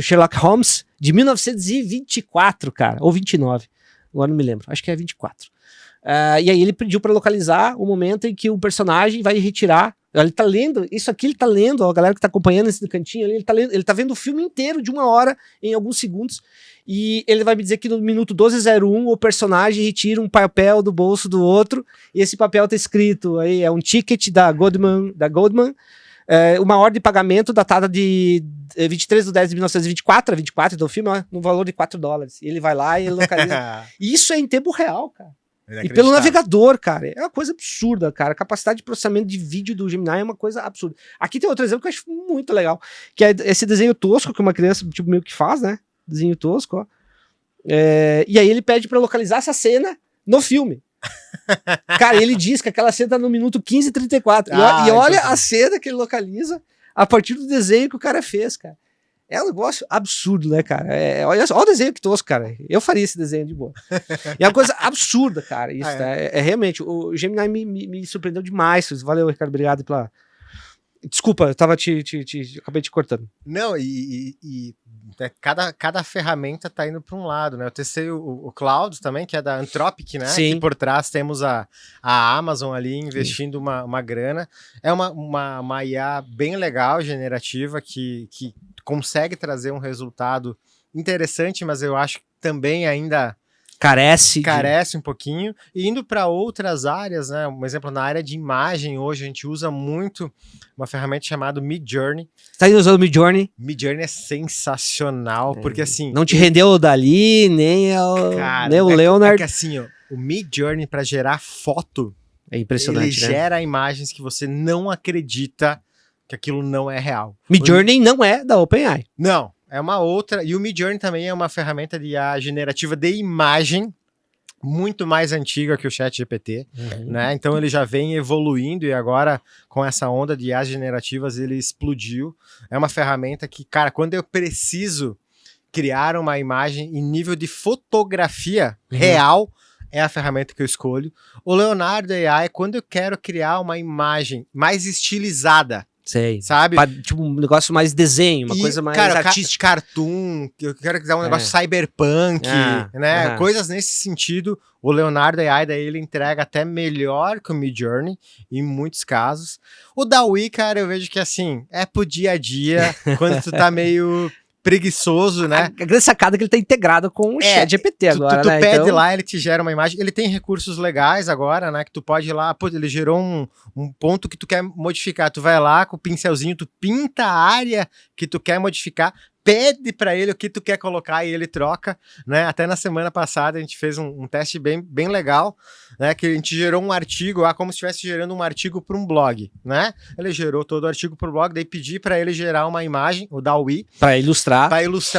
Sherlock Holmes de 1924, cara, ou 29, agora não me lembro, acho que é 24. E aí ele pediu para localizar o momento em que o personagem vai retirar. Ele tá lendo, isso aqui ele tá lendo, ó, a galera que tá acompanhando esse cantinho ali, ele tá vendo o filme inteiro de 1 hora em alguns segundos, e ele vai me dizer que no minuto 12:01 o personagem retira um papel do bolso do outro, e esse papel tá escrito aí, é um ticket da Goldman, uma ordem de pagamento datada de 23/10/1924, 24 do filme, ó, no valor de $4. E ele vai lá e ele localiza. Isso é em tempo real, cara. E pelo navegador, cara. É uma coisa absurda, cara. A capacidade de processamento de vídeo do Gemini é uma coisa absurda. Aqui tem outro exemplo que eu acho muito legal, que é esse desenho tosco que uma criança tipo, meio que faz, né? Desenho tosco, ó. E aí ele pede pra localizar essa cena no filme. Cara, ele diz que aquela cena tá no minuto 15:34. E olha a cena que ele localiza a partir do desenho que o cara fez, cara. É um negócio absurdo, né, cara? Olha o desenho que tosco, cara. Eu faria esse desenho de boa. E é uma coisa absurda, cara. Isso, realmente, o Gemini me surpreendeu demais. Valeu, Ricardo, obrigado pela... Desculpa, eu tava acabei te cortando. Não, cada ferramenta tá indo para um lado, né? Eu testei o Cloud também, que é da Anthropic, né? Sim. Que por trás temos a Amazon ali investindo uma grana. É uma IA bem legal, generativa, que consegue trazer um resultado interessante, mas eu acho que também ainda carece um pouquinho. E indo para outras áreas, né? Um exemplo, na área de imagem, hoje a gente usa muito uma ferramenta chamada Midjourney. Você tá usando o Midjourney? Midjourney é sensacional, porque assim... Não te rendeu o Dali, nem o Leonard. É que assim, ó, o Midjourney para gerar foto, É impressionante, ele né? gera imagens que você não acredita que aquilo não é real. Midjourney não é da OpenAI. Não, é uma outra. E o Midjourney também é uma ferramenta de IA generativa de imagem muito mais antiga que o ChatGPT, né? Então ele já vem evoluindo e agora com essa onda de IAs generativas ele explodiu. É uma ferramenta que, cara, quando eu preciso criar uma imagem em nível de fotografia real, é a ferramenta que eu escolho. O Leonardo AI, quando eu quero criar uma imagem mais estilizada, Sei. sabe? Tipo um negócio mais desenho, uma coisa mais artística. Cartoon, eu quero criar um negócio cyberpunk, né? Coisas nesse sentido. O Leonardo AI, daí ele entrega até melhor que o Midjourney, em muitos casos. O DALL-E, cara, eu vejo que assim, é pro dia a dia, quando tu tá meio preguiçoso, né? A grande sacada é que ele tá integrado com o ChatGPT agora, tu né? pede então... lá, ele te gera uma imagem. Ele tem recursos legais agora, né? Que tu pode ir lá, pô, ele gerou um ponto que tu quer modificar. Tu vai lá com o pincelzinho, tu pinta a área que tu quer modificar, pede para ele o que tu quer colocar e ele troca, né? Até na semana passada a gente fez um teste bem legal, né? Que a gente gerou um artigo, como se estivesse gerando um artigo para um blog, né? Ele gerou todo o artigo para o blog, daí pedi para ele gerar uma imagem, o DALL-E, para ilustrar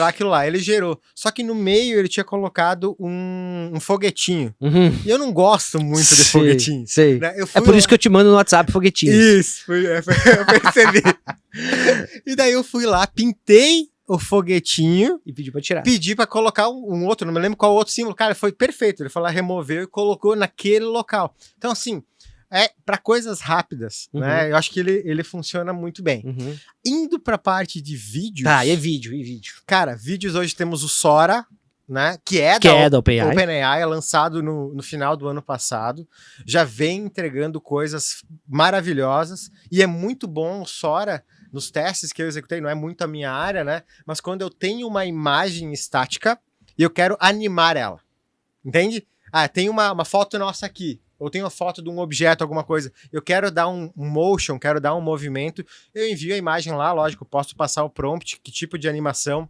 aquilo lá. Ele gerou. Só que no meio ele tinha colocado um foguetinho. E eu não gosto muito de foguetinho. Sei. Né? É por isso que eu te mando no WhatsApp foguetinho. Isso, eu percebi. E daí eu fui lá, pintei o foguetinho e pedi pra tirar. Pedi pra colocar um outro, não me lembro qual outro símbolo. Cara, foi perfeito. Ele foi lá, removeu e colocou naquele local. Então, assim, para coisas rápidas, né? Eu acho que ele funciona muito bem. Indo pra parte de vídeos... Tá, e vídeo? Cara, vídeos hoje temos o Sora, né? Que é da OpenAI, é lançado no final do ano passado. Já vem entregando coisas maravilhosas. E é muito bom o Sora... Nos testes que eu executei, não é muito a minha área, né? Mas quando eu tenho uma imagem estática e eu quero animar ela, entende? Tem uma foto nossa aqui, ou tem uma foto de um objeto, alguma coisa. Eu quero dar um motion, quero dar um movimento. Eu envio a imagem lá, lógico, posso passar o prompt, que tipo de animação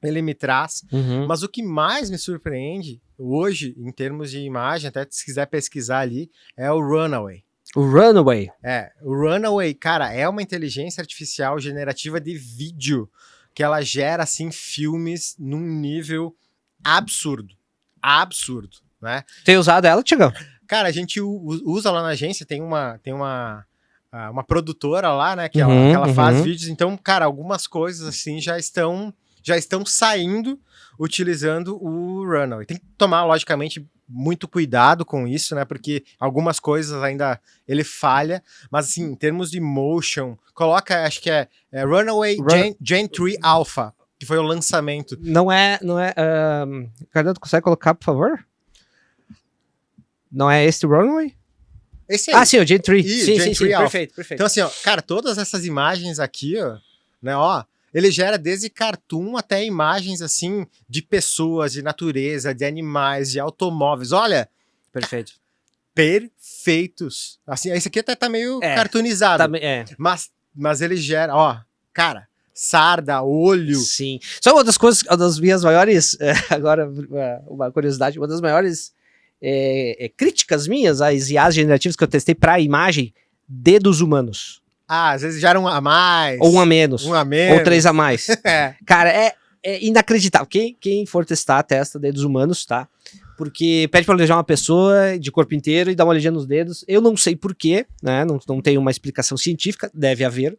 ele me traz. Mas o que mais me surpreende hoje, em termos de imagem, até se quiser pesquisar ali, é o Runway. O Runway. O Runway, cara, é uma inteligência artificial generativa de vídeo que ela gera, assim, filmes num nível absurdo. Absurdo, né? Tem usado ela, Tiagão? Cara, a gente usa lá na agência, tem uma produtora lá, né, que ela faz vídeos. Então, cara, algumas coisas, assim, já estão saindo utilizando o Runway. Tem que tomar, logicamente, muito cuidado com isso, né? Porque algumas coisas ainda ele falha, mas assim, em termos de motion, coloca, acho que é Runway Gen 3 Alpha, que foi o lançamento. Não é. Cadê, tu consegue colocar, por favor? Não é este Runway? Esse aí. Sim, o Gen 3. Sim, Alpha. Perfeito. Então assim, ó, cara, todas essas imagens aqui, ó, né, ó, ele gera desde cartoon até imagens, assim, de pessoas, de natureza, de animais, de automóveis. Olha! Perfeito. Perfeitos. Assim, esse aqui até tá meio cartoonizado. Mas ele gera, ó, cara, sarda, olho. Sim. Só uma das coisas, uma das minhas maiores, agora, uma curiosidade, uma das maiores críticas minhas às IAs generativas que eu testei para imagem, dedos humanos. Às vezes já era um a mais. Ou um a menos. Um a menos. Ou 3 a mais. Cara, é inacreditável. Quem for testar, testa dedos humanos, tá? Porque pede pra planejar uma pessoa de corpo inteiro e dar uma olhadinha nos dedos. Eu não sei porquê, né? Não tem uma explicação científica, deve haver.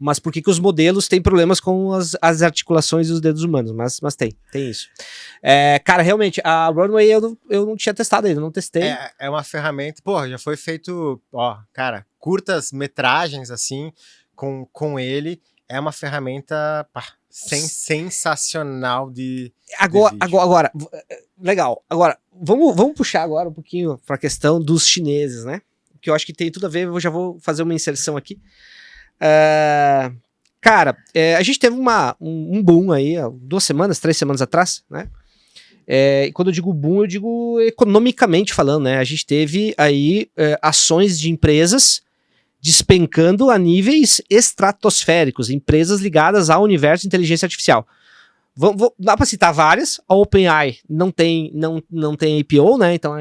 Mas por que os modelos têm problemas com as articulações dos dedos humanos? Mas tem isso. Cara, realmente, a Runway eu não tinha testado ainda, não testei. É uma ferramenta, já foi feito, cara, curtas metragens, assim, com ele. É uma ferramenta sensacional de agora, legal. Agora, vamos puxar agora um pouquinho para a questão dos chineses, né? Que eu acho que tem tudo a ver, eu já vou fazer uma inserção aqui. Cara, a gente teve um boom aí, 2 semanas, 3 semanas atrás, né? E quando eu digo boom, eu digo economicamente falando, né? A gente teve aí ações de empresas despencando a níveis estratosféricos, empresas ligadas ao universo de inteligência artificial. Dá para citar várias. A OpenAI não tem IPO, né? Então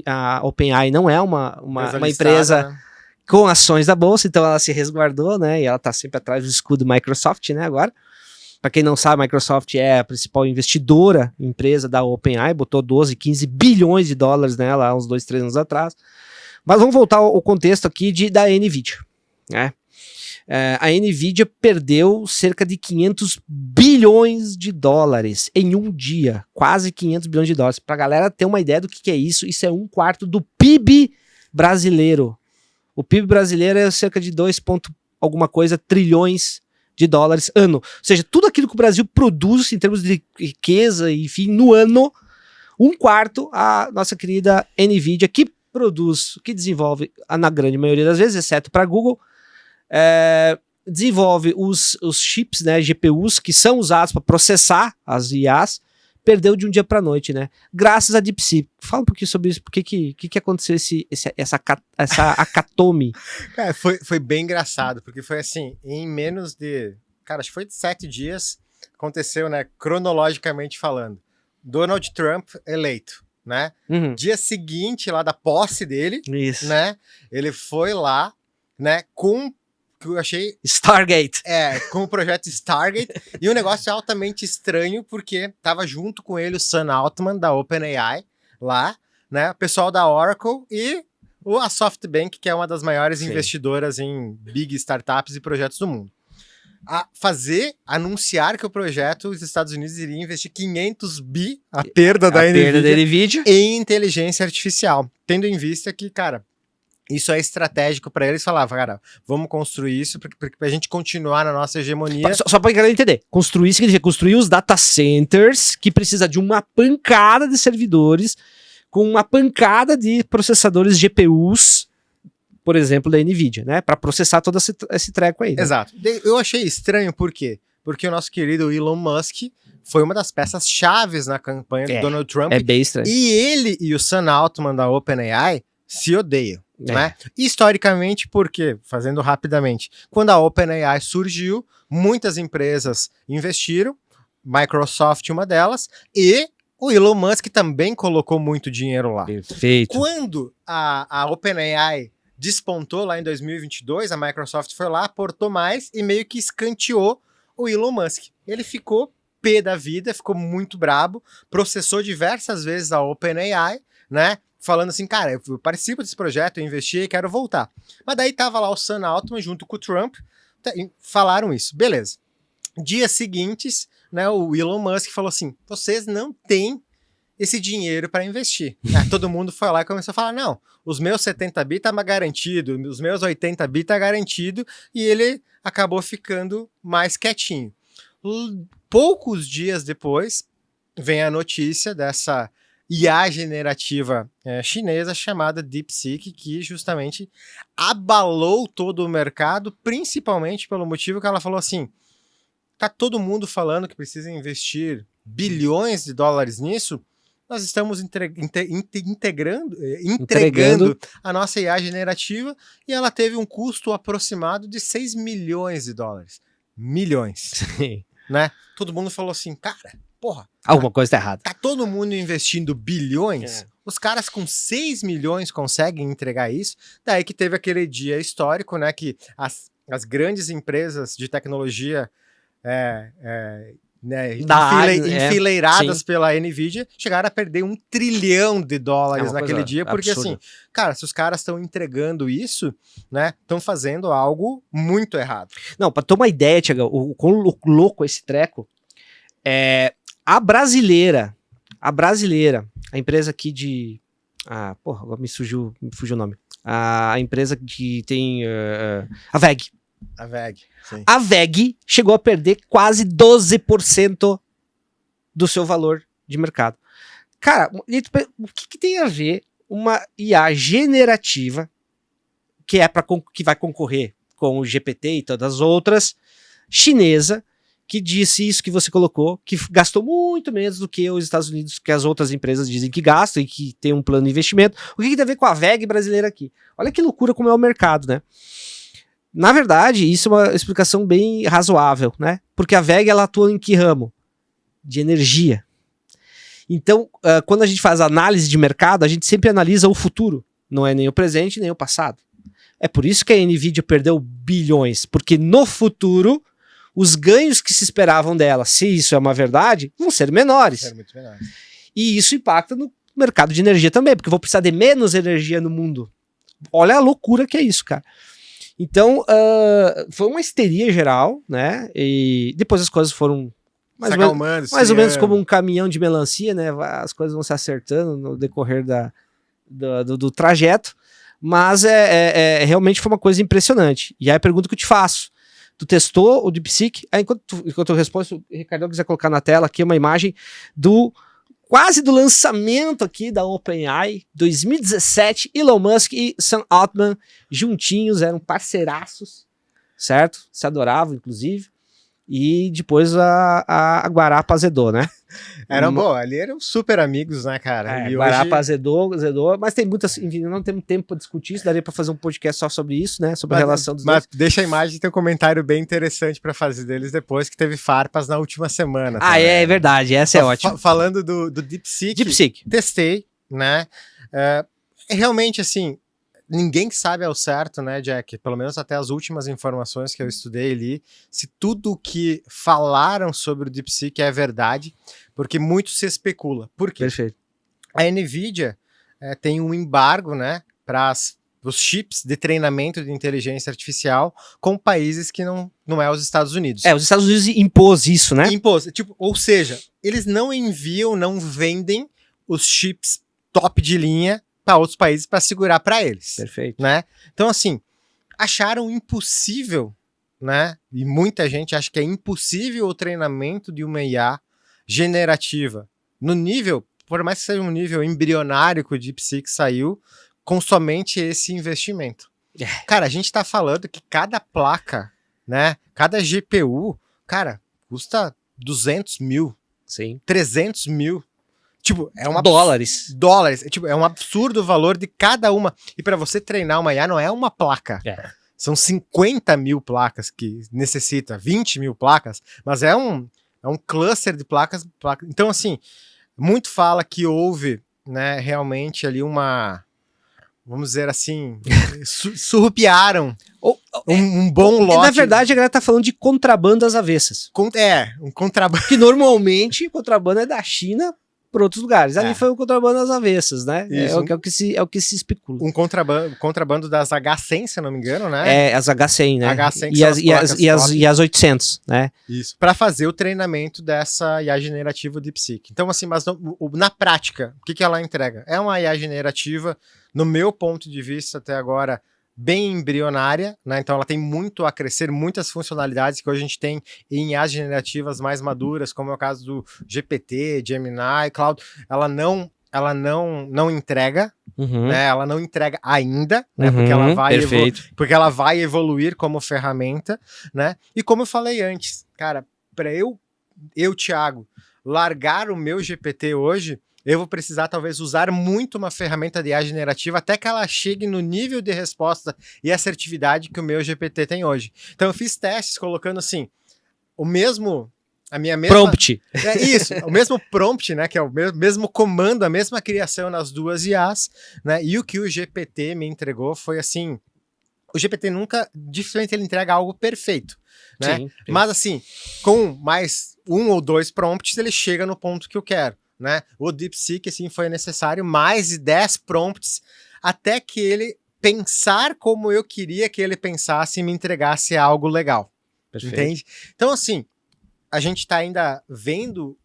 a OpenAI não é uma empresa, né, com ações da bolsa, então ela se resguardou, né? E ela tá sempre atrás do escudo Microsoft, né? Agora, para quem não sabe, a Microsoft é a principal investidora, empresa da OpenAI, botou 12, 15 bilhões de dólares nela há uns 2, 3 anos atrás. Mas vamos voltar ao contexto aqui da NVIDIA, né? A NVIDIA perdeu cerca de 500 bilhões de dólares em um dia, quase 500 bilhões de dólares. Para a galera ter uma ideia do que é isso, isso é 1/4 do PIB brasileiro. O PIB brasileiro é cerca de 2 alguma coisa trilhões de dólares ano. Ou seja, tudo aquilo que o Brasil produz em termos de riqueza, enfim, no ano, 1/4 a nossa querida NVIDIA, que produz, que desenvolve, na grande maioria das vezes, exceto para Google, desenvolve os chips, né, GPUs, que são usados para processar as IAs, perdeu de um dia para a noite, né? Graças a DeepSeek. Fala um pouquinho sobre isso, por que aconteceu essa acatome? Cara, foi bem engraçado, porque foi assim, em menos de, cara, acho que foi de 7 dias, aconteceu, né, cronologicamente falando, Donald Trump eleito, né? Dia seguinte lá da posse dele, isso, né? Ele foi lá, né, com que eu achei Stargate. Com o projeto Stargate, e um negócio altamente estranho, porque tava junto com ele o Sam Altman da OpenAI lá, né? O pessoal da Oracle e a SoftBank, que é uma das maiores investidoras em big startups e projetos do mundo. Anunciar que o projeto, os Estados Unidos iriam investir 500 bi, a perda da NVIDIA, em inteligência artificial, tendo em vista que, cara, isso é estratégico para eles. Falavam, cara, vamos construir isso para a gente continuar na nossa hegemonia. Só para a galera entender, construir significa construir os data centers, que precisa de uma pancada de servidores, com uma pancada de processadores GPUs, por exemplo, da NVIDIA, né? Para processar todo esse treco aí. Né? Exato. Eu achei estranho, por quê? Porque o nosso querido Elon Musk foi uma das peças chaves na campanha do Donald Trump. É bem estranho. E ele e o Sam Altman da OpenAI se odeiam. Né? Historicamente, porque, fazendo rapidamente, quando a OpenAI surgiu, muitas empresas investiram, Microsoft uma delas, e o Elon Musk também colocou muito dinheiro lá. Perfeito. Quando a OpenAI despontou lá em 2022, a Microsoft foi lá, aportou mais e meio que escanteou o Elon Musk. Ele ficou pé da vida, ficou muito brabo, processou diversas vezes a OpenAI, né? Falando assim, cara, eu participo desse projeto, eu investi e quero voltar. Mas daí tava lá o Sam Altman junto com o Trump, falaram isso, beleza. Dias seguintes, né, o Elon Musk falou assim, vocês não têm esse dinheiro para investir. Todo mundo foi lá e começou a falar, não, os meus 70 bi tá garantido, os meus 80 bi tá garantido, e ele acabou ficando mais quietinho. Poucos dias depois, vem a notícia dessa IA generativa chinesa chamada DeepSeek, que justamente abalou todo o mercado, principalmente pelo motivo que ela falou assim, tá todo mundo falando que precisa investir bilhões de dólares nisso, nós estamos entregando a nossa IA generativa, e ela teve um custo aproximado de 6 milhões de dólares. Milhões. Sim. Né? Todo mundo falou assim, cara, porra, alguma coisa tá errada. Tá todo mundo investindo bilhões, os caras com 6 milhões conseguem entregar isso. Daí que teve aquele dia histórico, né, que as grandes empresas de tecnologia enfileiradas pela NVIDIA chegaram a perder $1 trilhão naquele dia, porque absurda. Assim, cara, se os caras estão entregando isso, né, estão fazendo algo muito errado. Não, pra ter uma ideia, Thiago, o quão louco esse treco, a brasileira, a empresa aqui de... agora me fugiu o nome. A empresa que tem... a VEG. A VEG, sim. A VEG chegou a perder quase 12% do seu valor de mercado. Cara, o que tem a ver uma IA generativa que vai concorrer com o GPT e todas as outras, chinesa, que disse isso que você colocou, que gastou muito menos do que os Estados Unidos, que as outras empresas dizem que gastam e que tem um plano de investimento. O que tem a ver com a VEG brasileira aqui? Olha que loucura como é o mercado, né? Na verdade, isso é uma explicação bem razoável, né? Porque a VEG, ela atua em que ramo? De energia. Então, quando a gente faz análise de mercado, a gente sempre analisa o futuro, não é nem o presente, nem o passado. É por isso que a NVIDIA perdeu bilhões, porque no futuro os ganhos que se esperavam dela, se isso é uma verdade, vão ser menores. Muito menor. E isso impacta no mercado de energia também, porque eu vou precisar de menos energia no mundo. Olha a loucura que é isso, cara. Então, foi uma histeria geral, né? E depois as coisas foram mais ou menos como um caminhão de melancia, né? As coisas vão se acertando no decorrer do trajeto, mas realmente foi uma coisa impressionante. E aí a pergunta que eu te faço, tu testou o DeepSeek? Aí, enquanto eu respondo, se o Ricardo quiser colocar na tela aqui uma imagem quase do lançamento aqui da OpenAI, 2017, Elon Musk e Sam Altman juntinhos, eram parceiraços, certo? Se adoravam, inclusive. E depois a Guarapa azedou, né? Ali eram super amigos, né, cara? E Guarapa azedou, mas tem muitas, enfim, não temos tempo para discutir isso, daria para fazer um podcast só sobre isso, né? Sobre a relação dos dois. Mas deixa a imagem, tem um comentário bem interessante para fazer deles depois, que teve farpas na última semana. É verdade, essa é ótima. Falando do DeepSeek, testei, né? Realmente, assim, ninguém sabe ao certo, né, Jack? Pelo menos até as últimas informações que eu estudei ali, se tudo o que falaram sobre o DeepSeek é verdade, porque muito se especula. Por quê? Perfeito. A NVIDIA tem um embargo, né, para os chips de treinamento de inteligência artificial com países que não é os Estados Unidos. Os Estados Unidos impôs isso, né? Impôs. Ou seja, eles não enviam, não vendem os chips top de linha para outros países para segurar para eles. Perfeito. Né? Então, assim, acharam impossível, né? E muita gente acha que é impossível o treinamento de uma IA generativa no nível, por mais que seja um nível embrionário que o DeepSeek saiu, com somente esse investimento. Cara, a gente tá falando que cada placa, né? Cada GPU, cara, custa 200 mil, sim, 300 mil. Tipo, dólares. Tipo, é um absurdo o valor de cada uma. E para você treinar uma IA não é uma placa. São 50 mil placas que necessita, 20 mil placas, mas é um cluster de placas. Então, assim, muito fala que houve, né, realmente ali vamos dizer assim, surrupiaram um bom lote. Na verdade, a galera tá falando de contrabando às avessas. Um contrabando. Que normalmente, contrabando é da China para outros lugares. Ali foi um contrabando às avessas, né? Isso. É o que se especula. Um contrabando das H100, se eu não me engano, né? As H100, né? H100 e as 800, né? Isso. Para fazer o treinamento dessa IA generativa DeepSeek. Então, assim, mas na prática, o que ela entrega? É uma IA generativa, no meu ponto de vista até agora, bem embrionária, né? Então ela tem muito a crescer, muitas funcionalidades que hoje a gente tem em IAs generativas mais maduras, como é o caso do GPT, Gemini, Cloud. Ela não entrega, né? Ela não entrega ainda, né? Porque ela vai evoluir como ferramenta, né? E como eu falei antes, cara, para eu, Thiago, largar o meu GPT hoje, eu vou precisar talvez usar muito uma ferramenta de IA generativa até que ela chegue no nível de resposta e assertividade que o meu GPT tem hoje. Então eu fiz testes colocando assim, a minha mesma... Prompt. Isso, o mesmo prompt, né, que é o mesmo comando, a mesma criação nas duas IAs, né, e o que o GPT me entregou foi assim, o GPT nunca, dificilmente ele entrega algo perfeito, né, sim. Mas assim, com mais 1 ou 2 prompts ele chega no ponto que eu quero. Né? O DeepSeek, assim, foi necessário mais de 10 prompts até que ele pensar como eu queria que ele pensasse e me entregasse algo legal. Perfeito. Entende? Então, assim, a gente está ainda vendo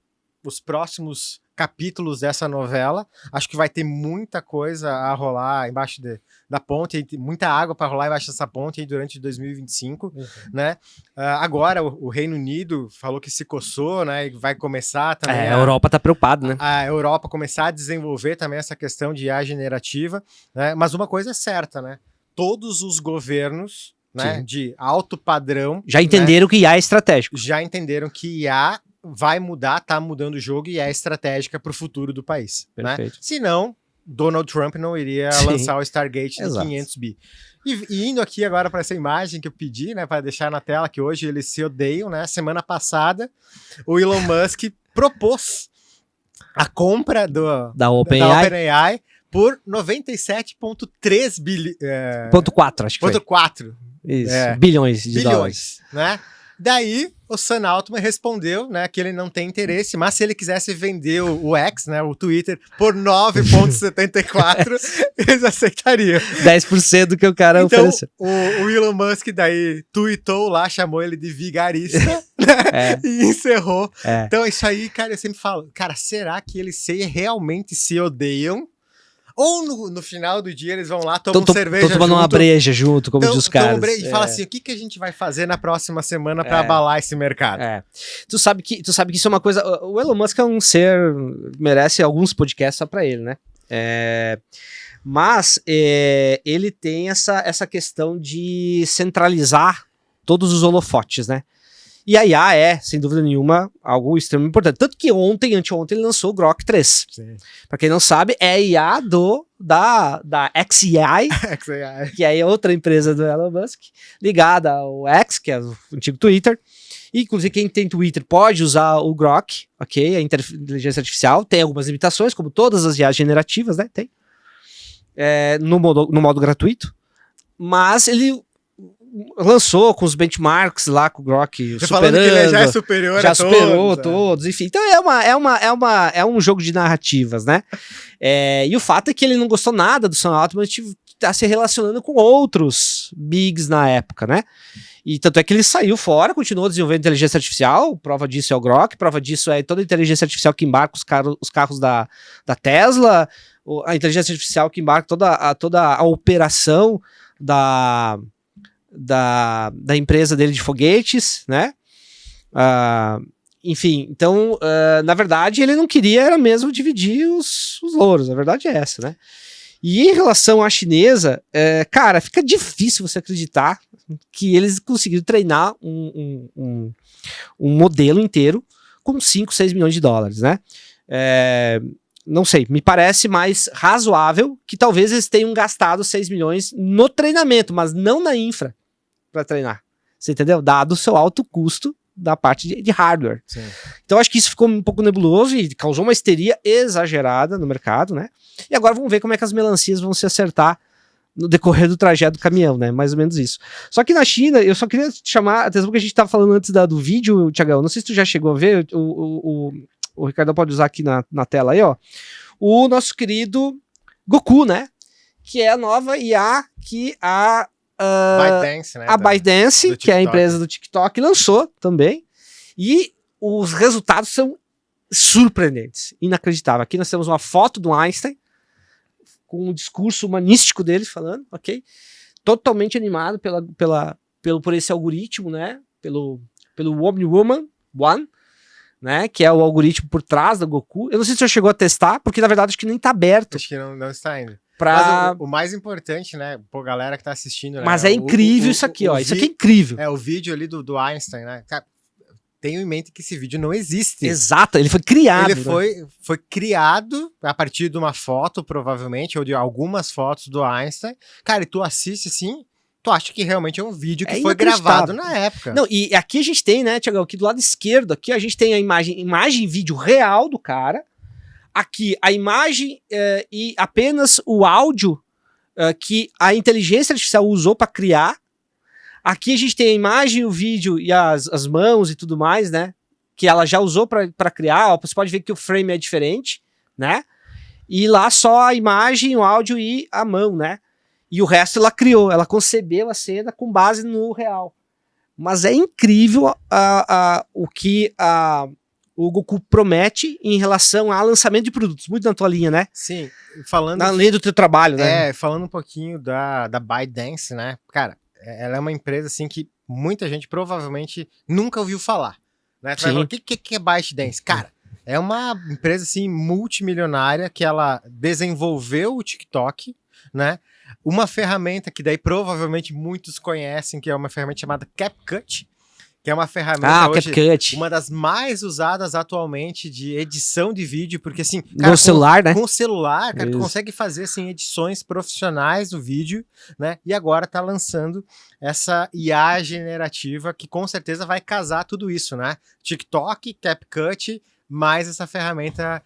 os próximos capítulos dessa novela. Acho que vai ter muita coisa a rolar embaixo da ponte, muita água para rolar embaixo dessa ponte aí durante 2025, né? Agora o Reino Unido falou que se coçou, né? E vai começar também. A Europa tá preocupada, né? A Europa começar a desenvolver também essa questão de IA generativa, né? Mas uma coisa é certa, né? Todos os governos né, de alto padrão. Já entenderam, né, que IA é estratégico. Já entenderam que IA vai mudar, tá mudando o jogo e é estratégica para o futuro do país. Perfeito. Né? Senão, Donald Trump não iria lançar o Stargate de 500 bi. E indo aqui agora para essa imagem que eu pedi, né, para deixar na tela, que hoje eles se odeiam, né? Semana passada, o Elon Musk propôs a compra da OpenAI por 97,3 bilhões. Ponto 4, acho que foi. 4. Isso, bilhões de dólares. Né? Daí, o Sam Altman respondeu, né, que ele não tem interesse, mas se ele quisesse vender o X, né, o Twitter, por 9,74, eles aceitariam. 10% do que o cara ofereceu. O Elon Musk daí tweetou lá, chamou ele de vigarista, né, e encerrou. Então, isso aí, cara, eu sempre falo, cara, será que eles realmente se odeiam? Ou no final do dia eles vão lá, tomam cerveja junto. Tomando uma breja junto, como diz os caras. E fala assim, o que a gente vai fazer na próxima semana para abalar esse mercado? Tu sabe que isso é uma coisa... O Elon Musk é um ser... merece alguns podcasts só para ele, né? Mas ele tem essa questão de centralizar todos os holofotes, né? E a IA é, sem dúvida nenhuma, algo extremamente importante. Tanto que anteontem, ele lançou o Grok 3. Para quem não sabe, é a IA da XAI, que é outra empresa do Elon Musk, ligada ao X, que é o antigo Twitter. E, inclusive, quem tem Twitter pode usar o Grok, ok? A inteligência artificial. Tem algumas limitações, como todas as IAs generativas, né? Tem. No modo gratuito. Mas ele lançou com os benchmarks lá com o Grok superando, que ele já é superior já superou todos, enfim. Então é um jogo de narrativas, né? E o fato é que ele não gostou nada do Sam Altman, tá se relacionando com outros bigs na época, né? E tanto é que ele saiu fora, continuou desenvolvendo inteligência artificial, prova disso é o Grok, prova disso é toda a inteligência artificial que embarca os carros da Tesla, a inteligência artificial que embarca toda a operação da empresa dele de foguetes, né? Enfim, então, na verdade, ele não queria, era mesmo dividir os louros, a verdade é essa, né? E em relação à chinesa, cara, fica difícil você acreditar que eles conseguiram treinar um modelo inteiro com 5, 6 milhões de dólares, né? Não sei, me parece mais razoável que talvez eles tenham gastado 6 milhões no treinamento, mas não na infra para treinar. Você entendeu? Dado o seu alto custo da parte de hardware. Sim. Então acho que isso ficou um pouco nebuloso e causou uma histeria exagerada no mercado, né? E agora vamos ver como é que as melancias vão se acertar no decorrer do trajeto do caminhão, né? Mais ou menos isso. Só que na China, eu só queria chamar a atenção que a gente estava falando antes do vídeo, Thiagão, não sei se tu já chegou a ver, o Ricardo pode usar aqui na tela aí, ó. O nosso querido Goku, né? Que é a nova IA que ByteDance, né? A ByteDance, que é a empresa do TikTok, lançou também. E os resultados são surpreendentes, inacreditável. Aqui nós temos uma foto do Einstein com um discurso humanístico dele falando, ok? Totalmente animado por esse algoritmo, né? Pelo Omni-Woman One, né, que é o algoritmo por trás do Goku. Eu não sei se você chegou a testar, porque na verdade acho que nem tá aberto. Acho que não está ainda. Mas o mais importante, né, pô, galera que tá assistindo, né, mas é incrível isso aqui, ó, isso aqui é incrível. O vídeo ali do Einstein, né, cara, tenho em mente que esse vídeo não existe. Exato, ele foi criado. Ele foi criado a partir de uma foto, provavelmente, ou de algumas fotos do Einstein. Cara, e tu assiste assim, tu acha que realmente é um vídeo que foi gravado na época. Não, e aqui a gente tem, né, Thiago, aqui do lado esquerdo, aqui a gente tem a imagem e vídeo real do cara. Aqui a imagem e apenas o áudio que a inteligência artificial usou para criar. Aqui a gente tem a imagem, o vídeo e as mãos e tudo mais, né? Que ela já usou para criar. Ó, você pode ver que o frame é diferente, né? E lá só a imagem, o áudio e a mão, né? E o resto ela criou, ela concebeu a cena com base no real. Mas é incrível o que o Goku promete em relação ao lançamento de produtos. Muito na tua linha, né? Sim, falando... Na linha do teu trabalho, né? Falando um pouquinho da ByteDance, né? Cara, ela é uma empresa, assim, que muita gente provavelmente nunca ouviu falar. Né? Tu vai falar, o que é ByteDance? Cara, é uma empresa, assim, multimilionária que ela desenvolveu o TikTok, né? Uma ferramenta que daí provavelmente muitos conhecem, que é uma ferramenta chamada CapCut, que é uma ferramenta hoje, CapCut. uma das mais usadas atualmente de edição de vídeo, porque assim, No celular, né? Com o celular, cara, tu Isso. consegue fazer assim, edições profissionais do vídeo, né? E agora tá lançando essa IA generativa que com certeza vai casar tudo isso, né? TikTok, CapCut, mais essa ferramenta